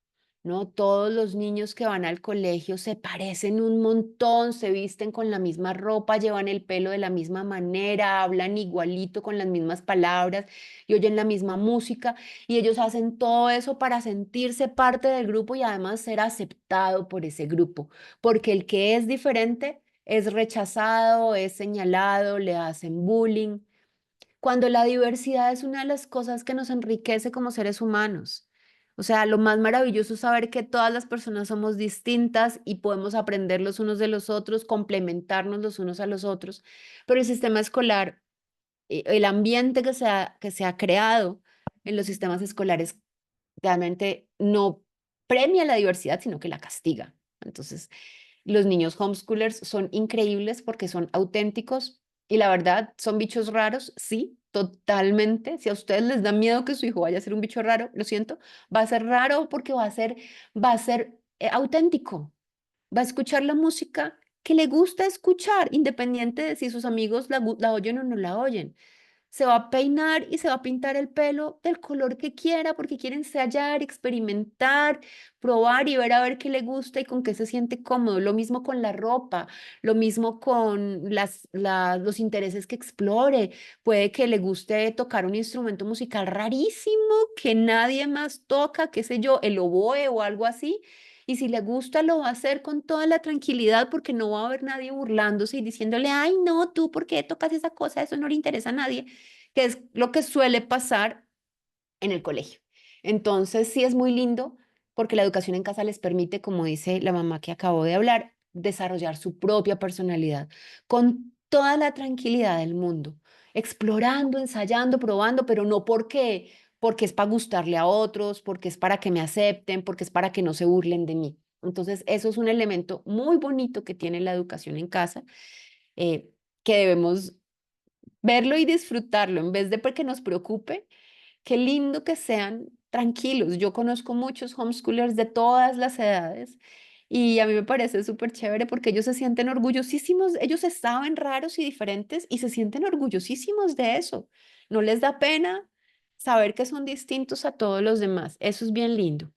¿no? Todos los niños que van al colegio se parecen un montón, se visten con la misma ropa, llevan el pelo de la misma manera, hablan igualito con las mismas palabras y oyen la misma música y ellos hacen todo eso para sentirse parte del grupo y además ser aceptado por ese grupo porque el que es diferente es rechazado, es señalado, le hacen bullying, cuando la diversidad es una de las cosas que nos enriquece como seres humanos. O sea, lo más maravilloso es saber que todas las personas somos distintas y podemos aprender los unos de los otros, complementarnos los unos a los otros, pero el sistema escolar, el ambiente que se ha creado en los sistemas escolares realmente no premia la diversidad, sino que la castiga. Entonces, los niños homeschoolers son increíbles porque son auténticos y la verdad son bichos raros, sí, totalmente. Si a ustedes les da miedo que su hijo vaya a ser un bicho raro, lo siento, va a ser raro porque va a ser auténtico. Va a escuchar la música que le gusta escuchar, independiente de si sus amigos la oyen o no la oyen. Se va a peinar y se va a pintar el pelo del color que quiera porque quiere ensayar, experimentar, probar y ver a ver qué le gusta y con qué se siente cómodo. Lo mismo con la ropa, lo mismo con los intereses que explore. Puede que le guste tocar un instrumento musical rarísimo que nadie más toca, qué sé yo, el oboe o algo así. Y si le gusta, lo va a hacer con toda la tranquilidad porque no va a haber nadie burlándose y diciéndole, ay, no, tú, ¿por qué tocas esa cosa? Eso no le interesa a nadie, que es lo que suele pasar en el colegio. Entonces, sí es muy lindo porque la educación en casa les permite, como dice la mamá que acabo de hablar, desarrollar su propia personalidad con toda la tranquilidad del mundo, explorando, ensayando, probando, pero no porque es para gustarle a otros, porque es para que me acepten, porque es para que no se burlen de mí. Entonces, eso es un elemento muy bonito que tiene la educación en casa, que debemos verlo y disfrutarlo en vez de porque nos preocupe. Qué lindo que sean tranquilos. Yo conozco muchos homeschoolers de todas las edades y a mí me parece súper chévere porque ellos se sienten orgullosísimos, ellos se saben raros y diferentes y se sienten orgullosísimos de eso. No les da pena saber que son distintos a todos los demás. Eso es bien lindo.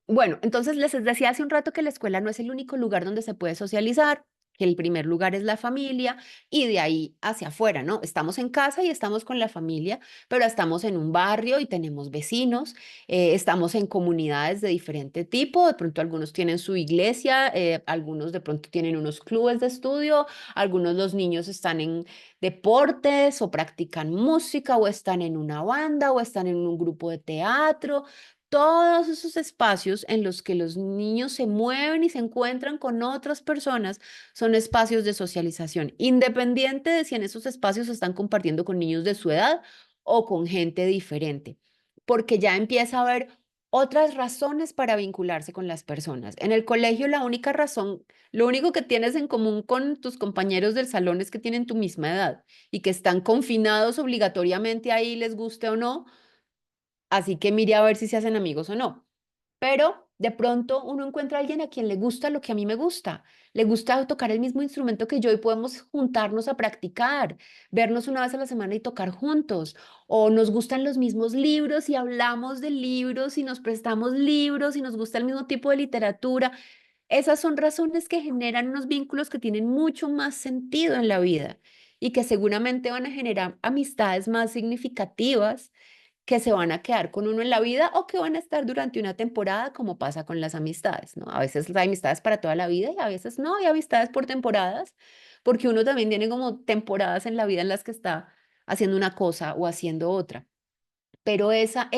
Bueno, entonces les decía hace un rato que la escuela no es el único lugar donde se puede socializar, que el primer lugar es la familia y de ahí hacia afuera, ¿no? Estamos en casa y estamos con la familia, pero estamos en un barrio y tenemos vecinos, estamos en comunidades de diferente tipo, de pronto algunos tienen su iglesia, algunos de pronto tienen unos clubes de estudio, algunos los niños están en deportes o practican música o están en una banda o están en un grupo de teatro. Todos esos espacios en los que los niños se mueven y se encuentran con otras personas son espacios de socialización, independiente de si en esos espacios se están compartiendo con niños de su edad o con gente diferente, porque ya empieza a haber otras razones para vincularse con las personas. En el colegio la única razón, lo único que tienes en común con tus compañeros del salón es que tienen tu misma edad y que están confinados obligatoriamente ahí, les guste o no, así que mire a ver si se hacen amigos o no. Pero de pronto uno encuentra a alguien a quien le gusta lo que a mí me gusta. Le gusta tocar el mismo instrumento que yo y podemos juntarnos a practicar, vernos una vez a la semana y tocar juntos. O nos gustan los mismos libros y hablamos de libros y nos prestamos libros y nos gusta el mismo tipo de literatura. Esas son razones que generan unos vínculos que tienen mucho más sentido en la vida y que seguramente van a generar amistades más significativas que se van a quedar con uno en la vida o que van a estar durante una temporada, como pasa con las amistades, ¿no? A veces hay amistades para toda la vida y a veces no, hay amistades por temporadas, porque uno también tiene como temporadas en la vida en las que está haciendo una cosa o haciendo otra. Pero ese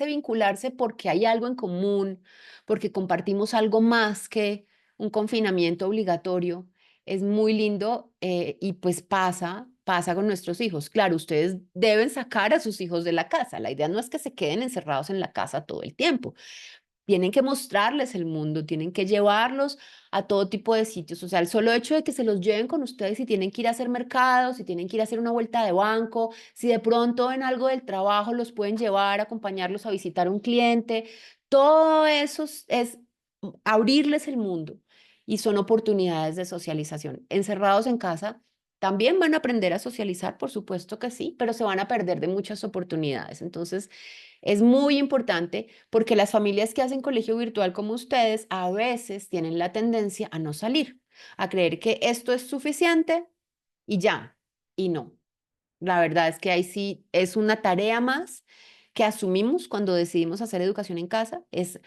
vincularse porque hay algo en común, porque compartimos algo más que un confinamiento obligatorio, es muy lindo y pues pasa con nuestros hijos. Claro, ustedes deben sacar a sus hijos de la casa. La idea no es que se queden encerrados en la casa todo el tiempo. Tienen que mostrarles el mundo, tienen que llevarlos a todo tipo de sitios. O sea, el solo hecho de que se los lleven con ustedes si tienen que ir a hacer mercados, si tienen que ir a hacer una vuelta de banco, si de pronto en algo del trabajo los pueden llevar, acompañarlos a visitar a un cliente, todo eso es abrirles el mundo y son oportunidades de socialización. Encerrados en casa, también van a aprender a socializar, por supuesto que sí, pero se van a perder de muchas oportunidades. Entonces, es muy importante porque las familias que hacen colegio virtual como ustedes a veces tienen la tendencia a no salir, a creer que esto es suficiente y ya, y no. La verdad es que ahí sí es una tarea más que asumimos cuando decidimos hacer educación en casa, es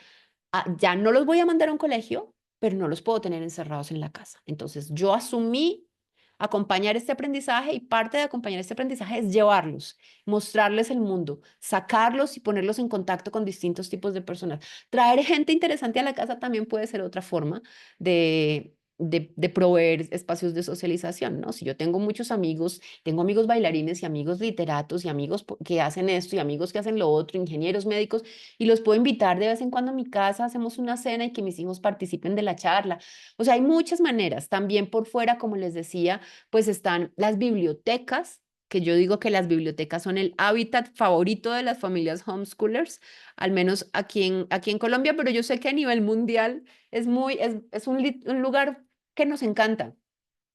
ya no los voy a mandar a un colegio, pero no los puedo tener encerrados en la casa. Entonces yo asumí acompañar este aprendizaje y parte de acompañar este aprendizaje es llevarlos, mostrarles el mundo, sacarlos y ponerlos en contacto con distintos tipos de personas. Traer gente interesante a la casa también puede ser otra forma de proveer espacios de socialización, ¿no? Si yo tengo amigos bailarines y amigos literatos y amigos que hacen esto y amigos que hacen lo otro, ingenieros médicos, y los puedo invitar de vez en cuando a mi casa, hacemos una cena y que mis hijos participen de la charla. O sea, hay muchas maneras. También por fuera, como les decía, pues están las bibliotecas, que yo digo que las bibliotecas son el hábitat favorito de las familias homeschoolers, al menos aquí en Colombia, pero yo sé que a nivel mundial es un lugar que nos encanta.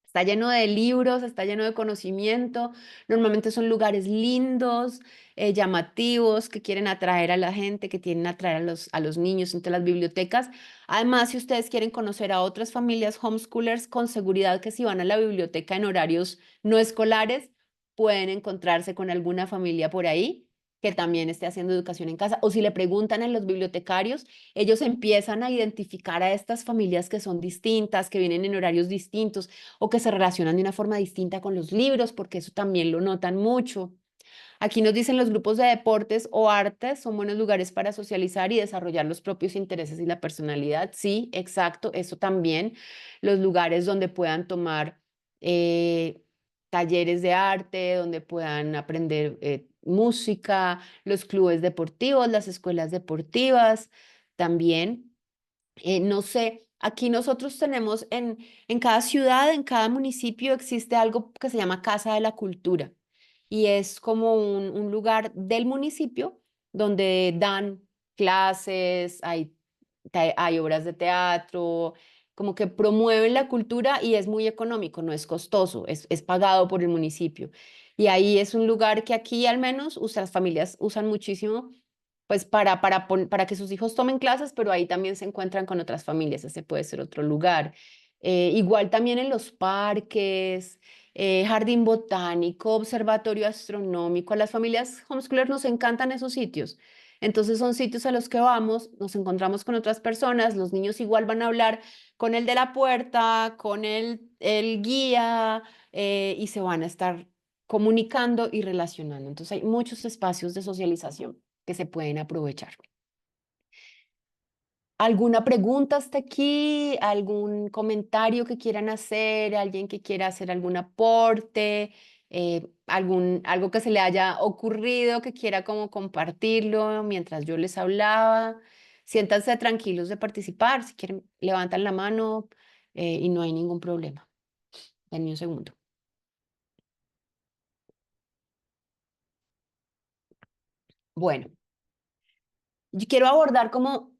Está lleno de libros, está lleno de conocimiento. Normalmente son lugares lindos, llamativos, que quieren atraer a la gente, que quieren atraer a los niños entre las bibliotecas. Además, si ustedes quieren conocer a otras familias homeschoolers, con seguridad que si van a la biblioteca en horarios no escolares, pueden encontrarse con alguna familia por ahí que también esté haciendo educación en casa. O si le preguntan a los bibliotecarios, ellos empiezan a identificar a estas familias que son distintas, que vienen en horarios distintos o que se relacionan de una forma distinta con los libros, porque eso también lo notan mucho. Aquí nos dicen los grupos de deportes o artes son buenos lugares para socializar y desarrollar los propios intereses y la personalidad. Sí, exacto, eso también. Los lugares donde puedan tomar eh, talleres de arte, donde puedan aprender música, los clubes deportivos, las escuelas deportivas, también. No sé, Aquí nosotros tenemos en cada ciudad, en cada municipio existe algo que se llama Casa de la Cultura y es como un lugar del municipio donde dan clases, hay obras de teatro, como que promueven la cultura y es muy económico, no es costoso, es pagado por el municipio. Y ahí es un lugar que aquí al menos las familias usan muchísimo pues para que sus hijos tomen clases, pero ahí también se encuentran con otras familias, ese puede ser otro lugar. Igual también en los parques, jardín botánico, observatorio astronómico, a las familias homeschoolers nos encantan esos sitios. Entonces son sitios a los que vamos, nos encontramos con otras personas, los niños igual van a hablar con el de la puerta, con el guía, y se van a estar comunicando y relacionando. Entonces hay muchos espacios de socialización que se pueden aprovechar. ¿Alguna pregunta hasta aquí? ¿Algún comentario que quieran hacer? ¿Alguien que quiera hacer algún aporte? Algo que se le haya ocurrido que quiera como compartirlo mientras yo les hablaba? Siéntanse tranquilos de participar. Si quieren, levantan la mano, y no hay ningún problema. Denme un segundo. Bueno, yo quiero abordar como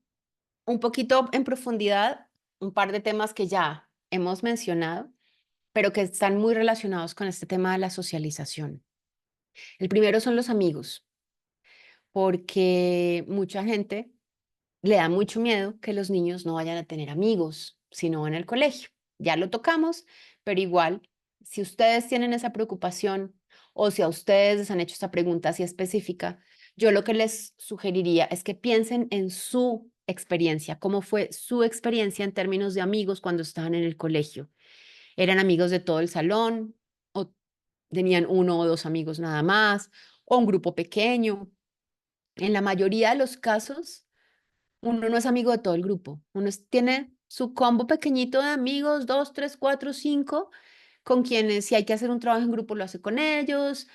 un poquito en profundidad un par de temas que ya hemos mencionado, pero que están muy relacionados con este tema de la socialización. El primero son los amigos, porque mucha gente le da mucho miedo que los niños no vayan a tener amigos si no van al colegio. Ya lo tocamos, pero igual, si ustedes tienen esa preocupación o si a ustedes les han hecho esta pregunta así específica, yo lo que les sugeriría es que piensen en su experiencia, cómo fue su experiencia en términos de amigos cuando estaban en el colegio. ¿Eran amigos de todo el salón o tenían uno o dos amigos nada más o un grupo pequeño? En la mayoría de los casos, uno no es amigo de todo el grupo. Tiene su combo pequeñito de amigos, dos, tres, cuatro, cinco, con quienes si hay que hacer un trabajo en grupo lo hace con ellos.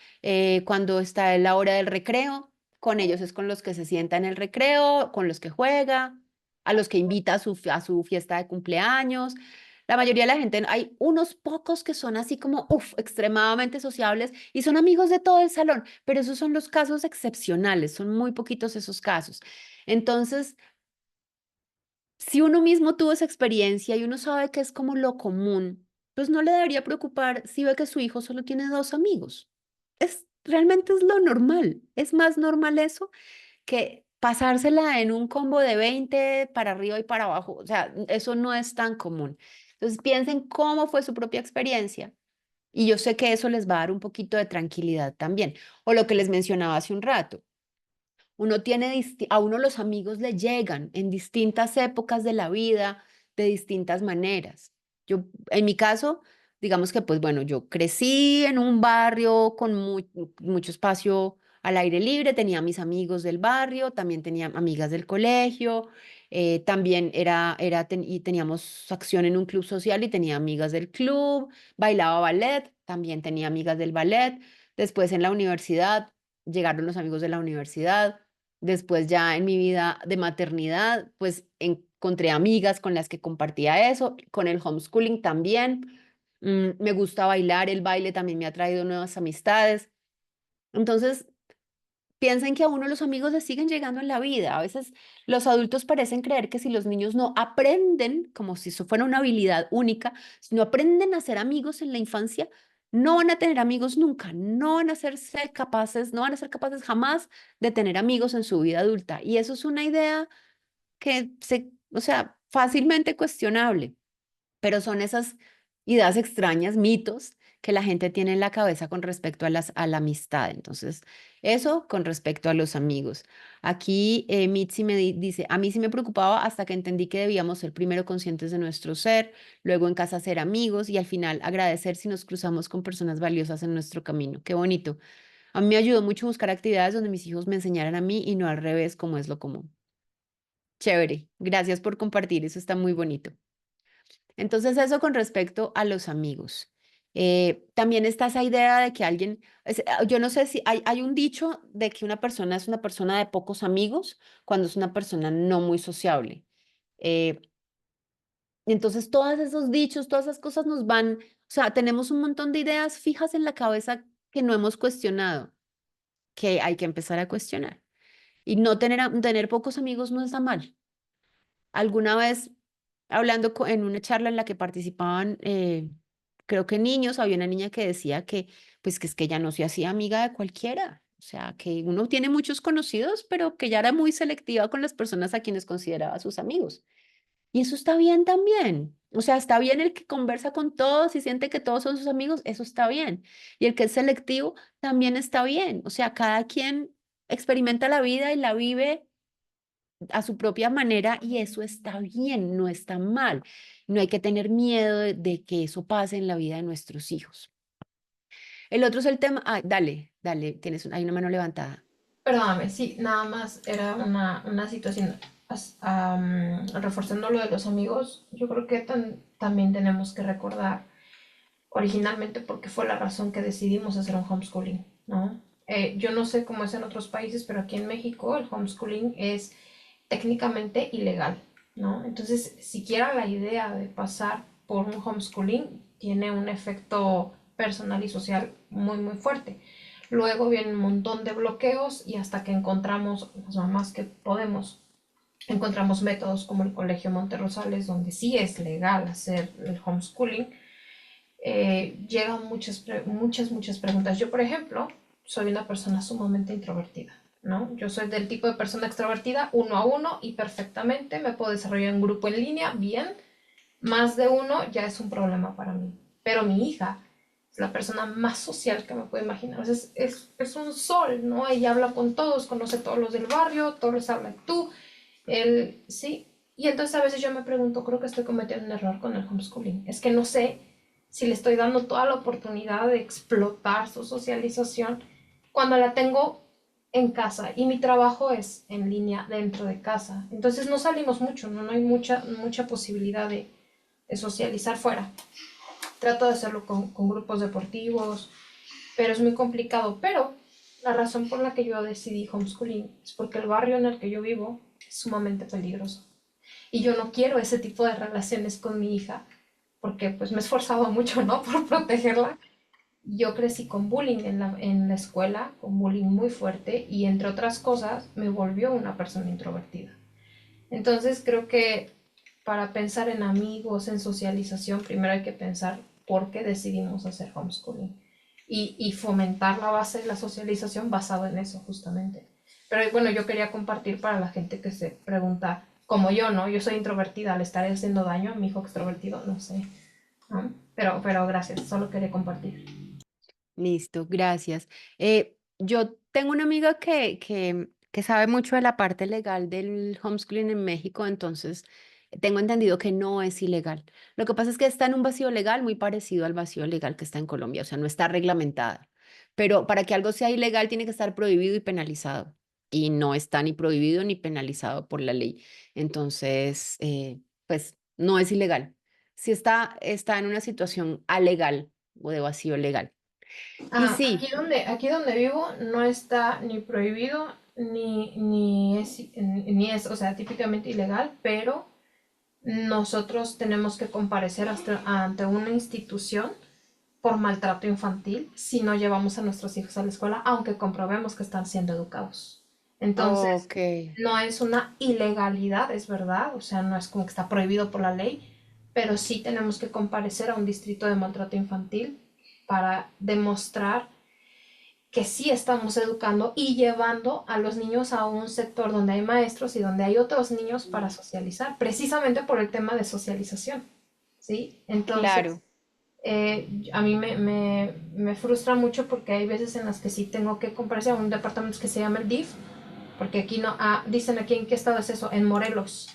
Cuando está en la hora del recreo, con ellos es con los que se sienta en el recreo, con los que juega, a los que invita a su fiesta de cumpleaños. La mayoría de la gente, hay unos pocos que son así como, extremadamente sociables y son amigos de todo el salón, pero esos son los casos excepcionales, son muy poquitos esos casos. Entonces, si uno mismo tuvo esa experiencia y uno sabe que es como lo común, pues no le debería preocupar si ve que su hijo solo tiene dos amigos. Realmente es lo normal. Es más normal eso que pasársela en un combo de 20 para arriba y para abajo. O sea, eso no es tan común. Entonces piensen cómo fue su propia experiencia y yo sé que eso les va a dar un poquito de tranquilidad también. O lo que les mencionaba hace un rato. A uno los amigos le llegan en distintas épocas de la vida, de distintas maneras. En mi caso, digamos que, pues bueno, yo crecí en un barrio con mucho espacio al aire libre, tenía mis amigos del barrio, también tenía amigas del colegio, también y teníamos acción en un club social y tenía amigas del club, bailaba ballet, también tenía amigas del ballet. Después en la universidad, llegaron los amigos de la universidad. Después ya en mi vida de maternidad, pues encontré amigas con las que compartía eso, con el homeschooling también. Me gusta bailar, el baile también me ha traído nuevas amistades. Entonces, piensen que a uno los amigos le siguen llegando en la vida. A veces los adultos parecen creer que si los niños no aprenden, como si eso fuera una habilidad única, si no aprenden a ser amigos en la infancia, no van a tener amigos nunca, no van a hacerse capaces, no van a ser capaces jamás de tener amigos en su vida adulta. Y eso es una idea o sea, fácilmente cuestionable, pero son esas ideas extrañas, mitos que la gente tiene en la cabeza con respecto a la amistad. Entonces, eso con respecto a los amigos. Aquí Mitzi dice, a mí sí me preocupaba hasta que entendí que debíamos ser primero conscientes de nuestro ser, luego en casa ser amigos y al final agradecer si nos cruzamos con personas valiosas en nuestro camino. Qué bonito. A mí me ayudó mucho buscar actividades donde mis hijos me enseñaran a mí y no al revés, como es lo común. Chévere. Gracias por compartir. Eso está muy bonito. Entonces, eso con respecto a los amigos. También está esa idea de que yo no sé si hay un dicho de que una persona es una persona de pocos amigos cuando es una persona no muy sociable. Eh, Y entonces todos esos dichos, todas esas cosas nos van, o sea, tenemos un montón de ideas fijas en la cabeza que no hemos cuestionado, que hay que empezar a cuestionar. Y no tener, tener pocos amigos no está mal. Alguna vez, hablando en una charla en la que participaban, creo que niños, había una niña que decía que, pues, que es que ella no se hacía amiga de cualquiera. O sea, que uno tiene muchos conocidos, pero que ya era muy selectiva con las personas a quienes consideraba sus amigos. Y eso está bien también. O sea, está bien el que conversa con todos y siente que todos son sus amigos, eso está bien. Y el que es selectivo también está bien. O sea, cada quien experimenta la vida y la vive a su propia manera y eso está bien, no está mal. No hay que tener miedo de que eso pase en la vida de nuestros hijos. El otro es el tema, dale, dale, hay una mano levantada. Perdóname, sí, nada más era una situación. Reforzando lo de los amigos, yo creo que también tenemos que recordar originalmente porque fue la razón que decidimos hacer un homeschooling, ¿no? Yo no sé cómo es en otros países, pero aquí en México el homeschooling es técnicamente ilegal, ¿no? Entonces, siquiera la idea de pasar por un homeschooling tiene un efecto personal y social muy, muy fuerte. Luego viene un montón de bloqueos y hasta que encontramos, las mamás que podemos, encontramos métodos como el Colegio Monterrosales, donde sí es legal hacer el homeschooling, llegan muchas preguntas. Yo, por ejemplo, soy una persona sumamente introvertida, ¿no? Yo soy del tipo de persona extrovertida, uno a uno y perfectamente me puedo desarrollar en grupo en línea, bien. Más de uno ya es un problema para mí. Pero mi hija es la persona más social que me puedo imaginar. O sea, es un sol, ¿no? Ella habla con todos, conoce a todos los del barrio, todos les habla tú. Él, sí. Y entonces a veces yo me pregunto, creo que estoy cometiendo un error con el homeschooling. Es que no sé si le estoy dando toda la oportunidad de explotar su socialización cuando la tengo en casa y mi trabajo es en línea dentro de casa. Entonces no salimos mucho, no hay mucha posibilidad de socializar fuera. Trato de hacerlo con grupos deportivos, pero es muy complicado. Pero la razón por la que yo decidí homeschooling es porque el barrio en el que yo vivo es sumamente peligroso. Y yo no quiero ese tipo de relaciones con mi hija, porque pues me he esforzado mucho, ¿no? Por protegerla. Yo crecí con bullying en la escuela, con bullying muy fuerte y entre otras cosas me volvió una persona introvertida. Entonces creo que para pensar en amigos, en socialización, primero hay que pensar por qué decidimos hacer homeschooling y fomentar la base de la socialización basado en eso justamente. Pero bueno, yo quería compartir para la gente que se pregunta, como yo, ¿no? Yo soy introvertida, ¿le estaré haciendo daño a mi hijo extrovertido? No sé, ¿no? Pero gracias, solo quería compartir. Listo, gracias. Yo tengo una amiga que sabe mucho de la parte legal del homeschooling en México, entonces tengo entendido que no es ilegal. Lo que pasa es que está en un vacío legal muy parecido al vacío legal que está en Colombia, o sea, no está reglamentada. Pero para que algo sea ilegal tiene que estar prohibido y penalizado. Y no está ni prohibido ni penalizado por la ley. Entonces, pues no es ilegal. Si está en una situación alegal o de vacío legal. Y Ah, sí, aquí donde vivo no está ni prohibido ni es, o sea, típicamente ilegal, pero nosotros tenemos que comparecer ante una institución por maltrato infantil si no llevamos a nuestros hijos a la escuela, aunque comprobemos que están siendo educados. Entonces, ok. no es una ilegalidad, es verdad, o sea, no es como que está prohibido por la ley, pero sí tenemos que comparecer a un distrito de maltrato infantil para demostrar que sí estamos educando y llevando a los niños a un sector donde hay maestros y donde hay otros niños para socializar, precisamente por el tema de socialización, ¿sí? Entonces, Claro. a mí me frustra mucho porque hay veces en las que sí tengo que comparecer a un departamento que se llama el DIF, porque aquí no, dicen aquí en qué estado es eso, en Morelos,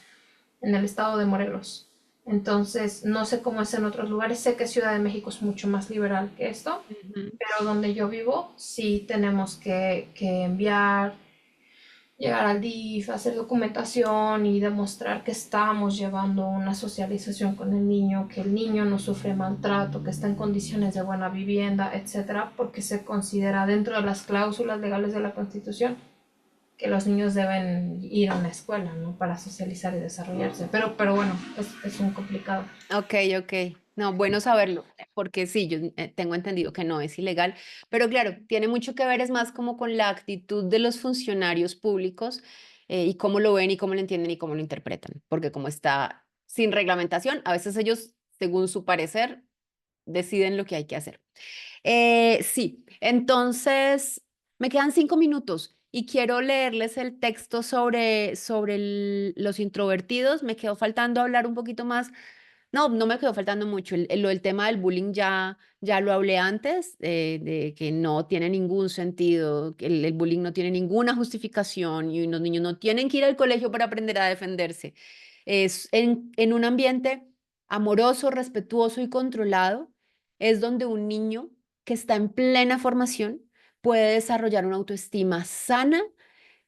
en el estado de Morelos. Entonces, no sé cómo es en otros lugares, sé que Ciudad de México es mucho más liberal que esto, Ujú. pero donde yo vivo sí tenemos que enviar, llegar al DIF, hacer documentación y demostrar que estamos llevando una socialización con el niño, que el niño no sufre maltrato, que está en condiciones de buena vivienda, etcétera, porque se considera dentro de las cláusulas legales de la Constitución que los niños deben ir a una escuela, ¿no? Para socializar y desarrollarse. Pero bueno, es un complicado. Ok, ok. No, bueno saberlo, porque sí, yo tengo entendido que no es ilegal, pero claro, tiene mucho que ver, es más como con la actitud de los funcionarios públicos y cómo lo ven y cómo lo entienden y cómo lo interpretan, porque como está sin reglamentación, a veces ellos, según su parecer, deciden lo que hay que hacer. Sí, entonces me quedan 5 minutos y quiero leerles el texto sobre los introvertidos. Me quedó faltando hablar un poquito más. No, no me quedó faltando mucho. Lo del tema del bullying ya lo hablé antes, de que no tiene ningún sentido, que el bullying no tiene ninguna justificación y los niños no tienen que ir al colegio para aprender a defenderse. Es en un ambiente amoroso, respetuoso y controlado, es donde un niño que está en plena formación puede desarrollar una autoestima sana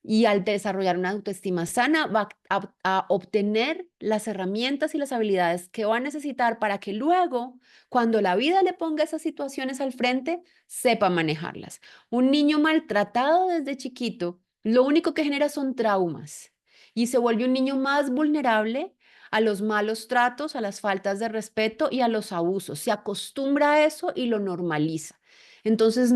y al desarrollar una autoestima sana va a obtener las herramientas y las habilidades que va a necesitar para que luego, cuando la vida le ponga esas situaciones al frente, sepa manejarlas. Un niño maltratado desde chiquito, lo único que genera son traumas y se vuelve un niño más vulnerable a los malos tratos, a las faltas de respeto y a los abusos. Se acostumbra a eso y lo normaliza. Entonces,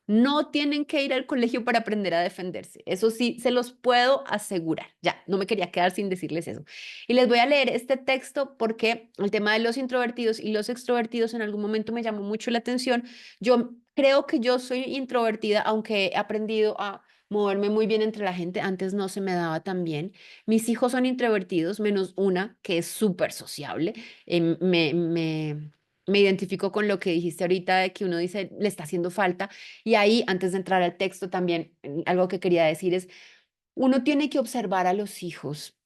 no tienen que ir al colegio para aprender a defenderse. Eso sí, se los puedo asegurar. Ya, no me quería quedar sin decirles eso. Y les voy a leer este texto porque el tema de los introvertidos y los extrovertidos en algún momento me llamó mucho la atención. Yo creo que yo soy introvertida, aunque he aprendido a moverme muy bien entre la gente. Antes no se me daba tan bien. Mis hijos son introvertidos, menos una que es súper sociable. Me identifico con lo que dijiste ahorita de que uno dice le está haciendo falta. Y ahí, antes de entrar al texto, también algo que quería decir es, uno tiene que observar a los hijos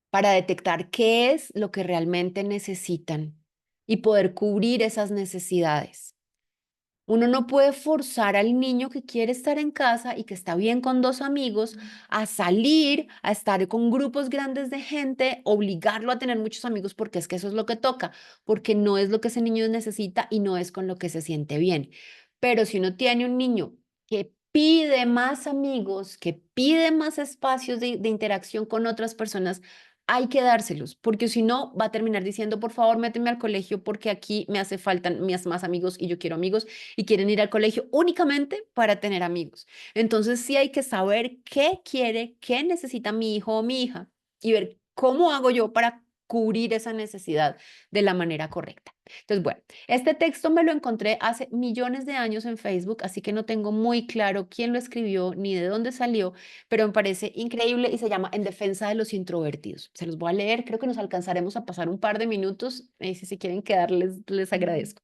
para detectar qué es lo que realmente necesitan y poder cubrir esas necesidades. Uno no puede forzar al niño que quiere estar en casa y que está bien con dos amigos a salir, a estar con grupos grandes de gente, obligarlo a tener muchos amigos porque es que eso es lo que toca, porque no es lo que ese niño necesita y no es con lo que se siente bien. Pero si uno tiene un niño que pide más amigos, que pide más espacios de interacción con otras personas, hay que dárselos, porque si no, va a terminar diciendo, por favor, méteme al colegio porque aquí me hace falta mis más amigos y yo quiero amigos y quieren ir al colegio únicamente para tener amigos. Entonces sí hay que saber qué quiere, qué necesita mi hijo o mi hija y ver cómo hago yo para cubrir esa necesidad de la manera correcta. Entonces, bueno, este texto me lo encontré hace millones de años en Facebook, así que no tengo muy claro quién lo escribió ni de dónde salió, pero me parece increíble y se llama En defensa de los introvertidos. Se los voy a leer, creo que nos alcanzaremos a pasar un par de minutos, si se quieren quedar les agradezco.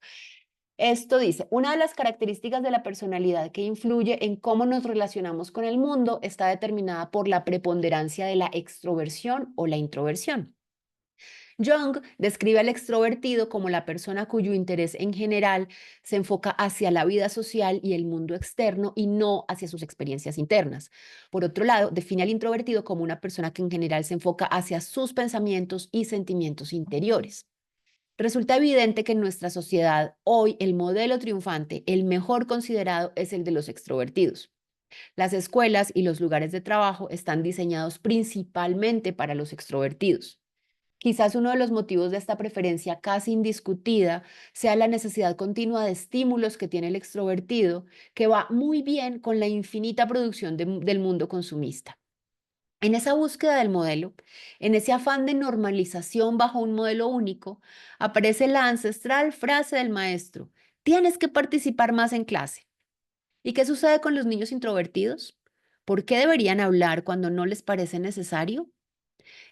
Esto dice, una de las características de la personalidad que influye en cómo nos relacionamos con el mundo está determinada por la preponderancia de la extroversión o la introversión. Jung describe al extrovertido como la persona cuyo interés en general se enfoca hacia la vida social y el mundo externo y no hacia sus experiencias internas. Por otro lado, define al introvertido como una persona que en general se enfoca hacia sus pensamientos y sentimientos interiores. Resulta evidente que en nuestra sociedad hoy el modelo triunfante, el mejor considerado, es el de los extrovertidos. Las escuelas y los lugares de trabajo están diseñados principalmente para los extrovertidos. Quizás uno de los motivos de esta preferencia casi indiscutida sea la necesidad continua de estímulos que tiene el extrovertido, que va muy bien con la infinita producción del mundo consumista. En esa búsqueda del modelo, en ese afán de normalización bajo un modelo único, aparece la ancestral frase del maestro, tienes que participar más en clase. ¿Y qué sucede con los niños introvertidos? ¿Por qué deberían hablar cuando no les parece necesario?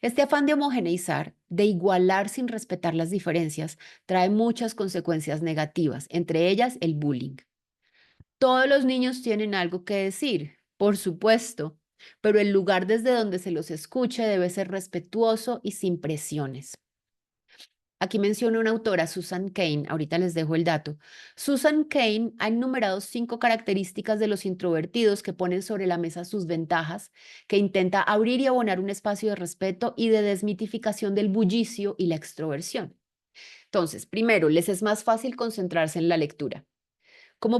Este afán de homogeneizar, de igualar sin respetar las diferencias, trae muchas consecuencias negativas, entre ellas el bullying. Todos los niños tienen algo que decir, por supuesto, pero el lugar desde donde se los escuche debe ser respetuoso y sin presiones. Aquí menciona una autora, Susan Cain, ahorita les dejo el dato. Susan Cain ha enumerado 5 características de los introvertidos que ponen sobre la mesa sus ventajas, que intenta abrir y abonar un espacio de respeto y de desmitificación del bullicio y la extroversión. Entonces, primero, les es más fácil concentrarse en la lectura. ¿Cómo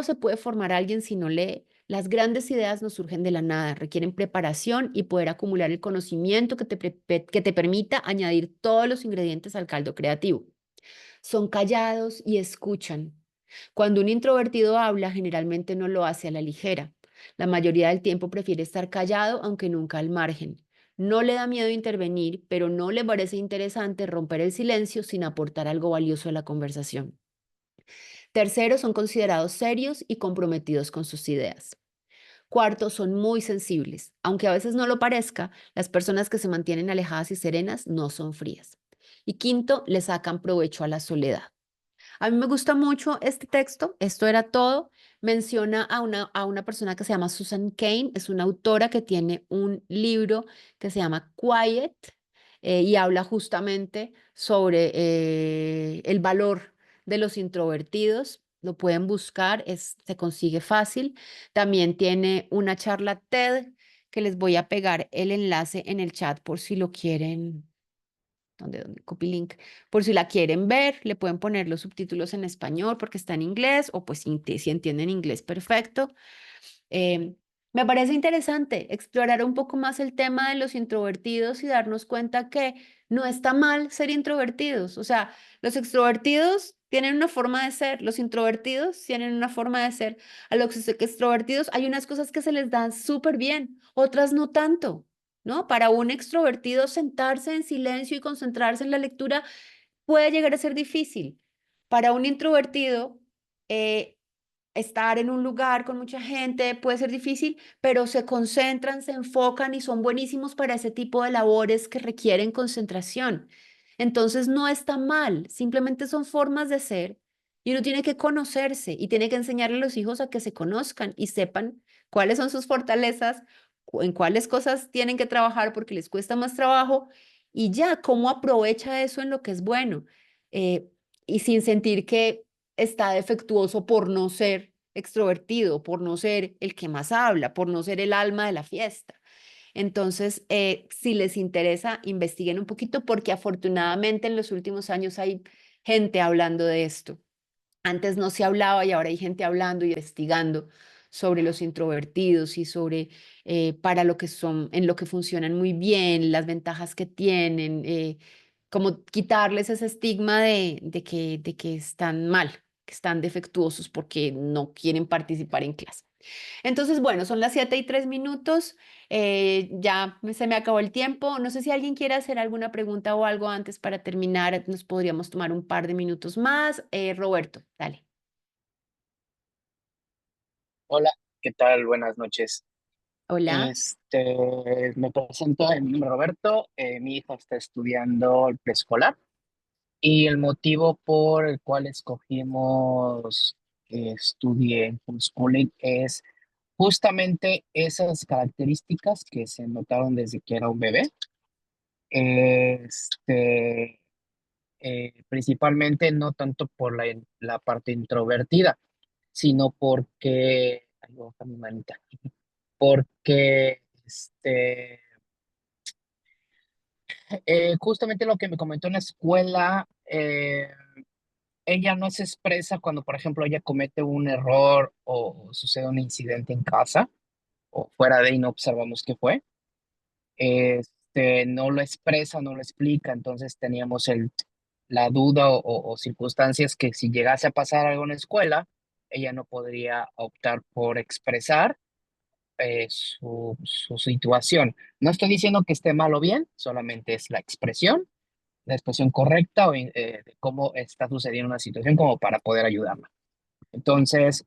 se puede formar alguien si no lee? Las grandes ideas no surgen de la nada, requieren preparación y poder acumular el conocimiento que te permita añadir todos los ingredientes al caldo creativo. Son callados y escuchan. Cuando un introvertido habla, generalmente no lo hace a la ligera. La mayoría del tiempo prefiere estar callado, aunque nunca al margen. No le da miedo intervenir, pero no le parece interesante romper el silencio sin aportar algo valioso a la conversación. Tercero, son considerados serios y comprometidos con sus ideas. Cuarto, son muy sensibles. Aunque a veces no lo parezca, las personas que se mantienen alejadas y serenas no son frías. Y quinto, le sacan provecho a la soledad. A mí me gusta mucho este texto, esto era todo. Menciona a una persona que se llama Susan Cain, es una autora que tiene un libro que se llama Quiet y habla justamente sobre el valor de los introvertidos. Lo pueden buscar, se consigue fácil. También tiene una charla TED que les voy a pegar el enlace en el chat por si lo quieren donde copy link, por si la quieren ver, le pueden poner los subtítulos en español porque está en inglés o pues si entienden inglés, perfecto. Eh, Me parece interesante explorar un poco más el tema de los introvertidos y darnos cuenta que no está mal ser introvertidos. O sea, los extrovertidos tienen una forma de ser, los introvertidos tienen una forma de ser. A los extrovertidos hay unas cosas que se les dan súper bien, otras no tanto, ¿no? Para un extrovertido sentarse en silencio y concentrarse en la lectura puede llegar a ser difícil. Para un introvertido, eh, estar en un lugar con mucha gente puede ser difícil, pero se concentran, se enfocan y son buenísimos para ese tipo de labores que requieren concentración. Entonces no está mal, simplemente son formas de ser y uno tiene que conocerse y tiene que enseñarle a los hijos a que se conozcan y sepan cuáles son sus fortalezas, en cuáles cosas tienen que trabajar porque les cuesta más trabajo y ya, cómo aprovecha eso en lo que es bueno. eh, y sin sentir que está defectuoso por no ser extrovertido, por no ser el que más habla, por no ser el alma de la fiesta. Entonces, si les interesa, investiguen un poquito porque afortunadamente en los últimos años hay gente hablando de esto. Antes no se hablaba y ahora hay gente hablando y investigando sobre los introvertidos y sobre para lo que son, en lo que funcionan muy bien, las ventajas que tienen, como quitarles ese estigma de que están mal, que están defectuosos porque no quieren participar en clase. Entonces, bueno, son las 7:03. Ya se me acabó el tiempo. No sé si alguien quiere hacer alguna pregunta o algo antes para terminar. Nos podríamos tomar un par de minutos más. Roberto, dale. Hola, ¿qué tal? Buenas noches. Hola. Me presento, mi nombre es Roberto, mi hija está estudiando el preescolar y el motivo por el cual escogimos que estudie en homeschooling es justamente esas características que se notaron desde que era un bebé. Este, Principalmente no tanto por la parte introvertida, sino porque, ay, voy a bajar mi manita, porque justamente lo que me comentó en la escuela, ella no se expresa cuando, por ejemplo, ella comete un error o sucede un incidente en casa o fuera de ahí no observamos qué fue. No lo expresa, no lo explica, entonces teníamos la duda o circunstancias que si llegase a pasar algo en la escuela, ella no podría optar por expresar su situación. No estoy diciendo que esté mal o bien, solamente es la expresión correcta de cómo está sucediendo una situación como para poder ayudarla. Entonces,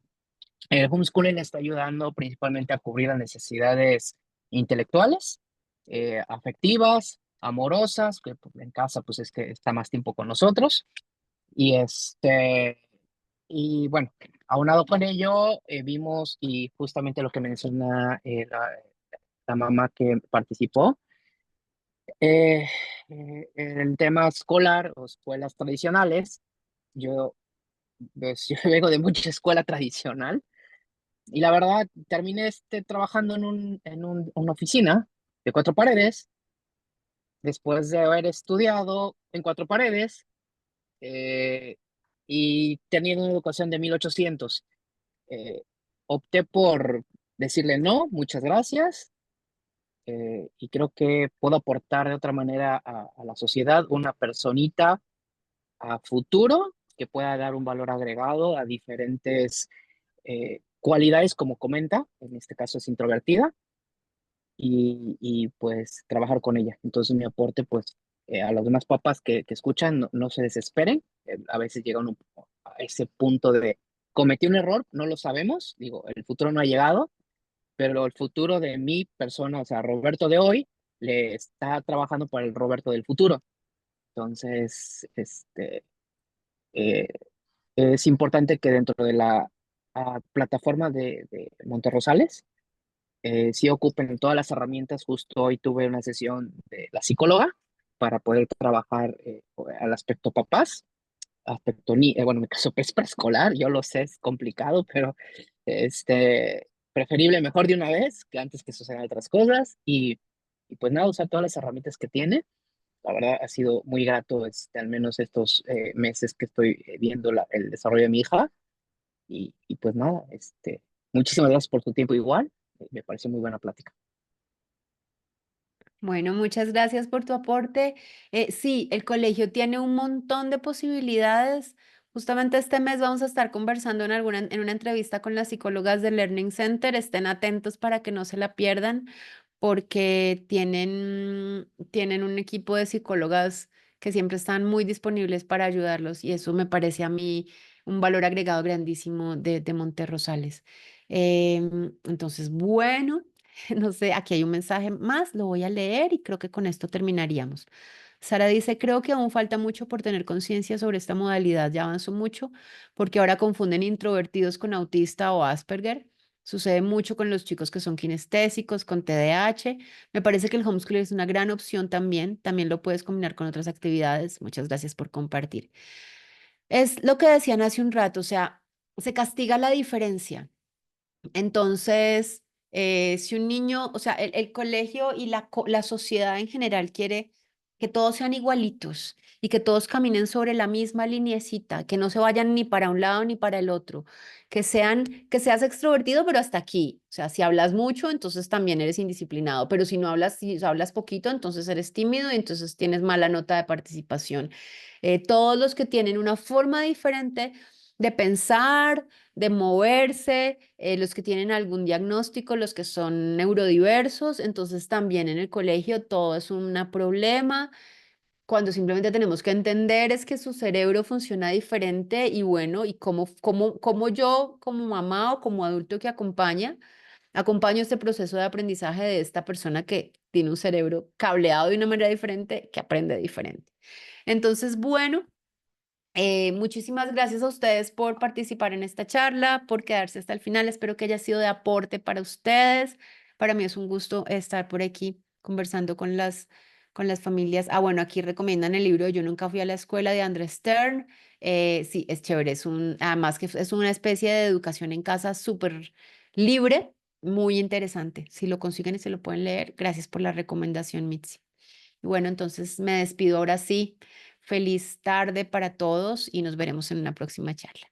el homeschooling está ayudando principalmente a cubrir las necesidades intelectuales, afectivas, amorosas, que pues, en casa pues es que está más tiempo con nosotros. Y y bueno, aunado con ello, vimos y justamente lo que menciona la mamá que participó, el tema escolar o escuelas tradicionales. Yo, pues, yo vengo de mucha escuela tradicional y la verdad terminé trabajando una oficina de cuatro paredes después de haber estudiado en cuatro paredes eh, y teniendo una educación de 1800. eh, Opté por decirle no, muchas gracias, y creo que puedo aportar de otra manera a la sociedad una personita a futuro que pueda dar un valor agregado a diferentes cualidades, como comenta, en este caso es introvertida, y pues trabajar con ella. Entonces mi aporte, pues a los demás papás que escuchan, no se desesperen. A veces llegan a ese punto de cometí un error, no lo sabemos, digo, el futuro no ha llegado, pero el futuro de mi persona, o sea, Roberto de hoy, le está trabajando para el Roberto del futuro. Entonces, eh, es importante que dentro de la plataforma de Monterrosales, sí ocupen todas las herramientas. Justo hoy tuve una sesión de la psicóloga para poder trabajar al aspecto papás, aspecto ni, bueno, en mi caso pues preescolar, yo lo sé, es complicado, pero preferible mejor de una vez que antes que sucedan otras cosas y pues nada, usar todas las herramientas que tiene. La verdad ha sido muy grato, al menos estos meses que estoy viendo el desarrollo de mi hija y pues nada, muchísimas gracias por tu tiempo igual, me pareció muy buena plática. Bueno, muchas gracias por tu aporte. Sí, el colegio tiene un montón de posibilidades. Justamente este mes vamos a estar conversando en una entrevista con las psicólogas del Learning Center. Estén atentos para que no se la pierdan, porque tienen un equipo de psicólogas que siempre están muy disponibles para ayudarlos, y eso me parece a mí un valor agregado grandísimo de Monterrosales. Entonces, bueno. No sé, aquí hay un mensaje más, lo voy a leer y creo que con esto terminaríamos. Sara dice, creo que aún falta mucho por tener conciencia sobre esta modalidad, ya avanzó mucho, porque ahora confunden introvertidos con autista o Asperger. Sucede mucho con los chicos que son kinestésicos, con TDAH. Me parece que el homeschooling es una gran opción también. También lo puedes combinar con otras actividades. Muchas gracias por compartir. Es lo que decían hace un rato, o sea, se castiga la diferencia. Entonces, si un niño, o sea, el colegio y la sociedad en general quiere que todos sean igualitos y que todos caminen sobre la misma lineecita, que no se vayan ni para un lado ni para el otro, que seas extrovertido, pero hasta aquí. O sea, si hablas mucho, entonces también eres indisciplinado, pero si no hablas, si hablas poquito, entonces eres tímido y entonces tienes mala nota de participación. Todos los que tienen una forma diferente de pensar, de moverse, los que tienen algún diagnóstico, los que son neurodiversos, entonces también en el colegio todo es un problema, cuando simplemente tenemos que entender es que su cerebro funciona diferente y bueno, y cómo yo como mamá o como adulto que acompaño este proceso de aprendizaje de esta persona que tiene un cerebro cableado de una manera diferente, que aprende diferente. Entonces, bueno. Muchísimas gracias a ustedes por participar en esta charla, por quedarse hasta el final. Espero que haya sido de aporte para ustedes. Para mí es un gusto estar por aquí conversando con las familias. Ah, bueno, aquí recomiendan el libro Yo nunca fui a la escuela de Andrés Stern. Sí, es chévere. Además que es una especie de educación en casa súper libre, muy interesante. Si lo consiguen y se lo pueden leer, gracias por la recomendación, Mitzi. Y bueno, entonces me despido ahora sí. Feliz tarde para todos y nos veremos en una próxima charla.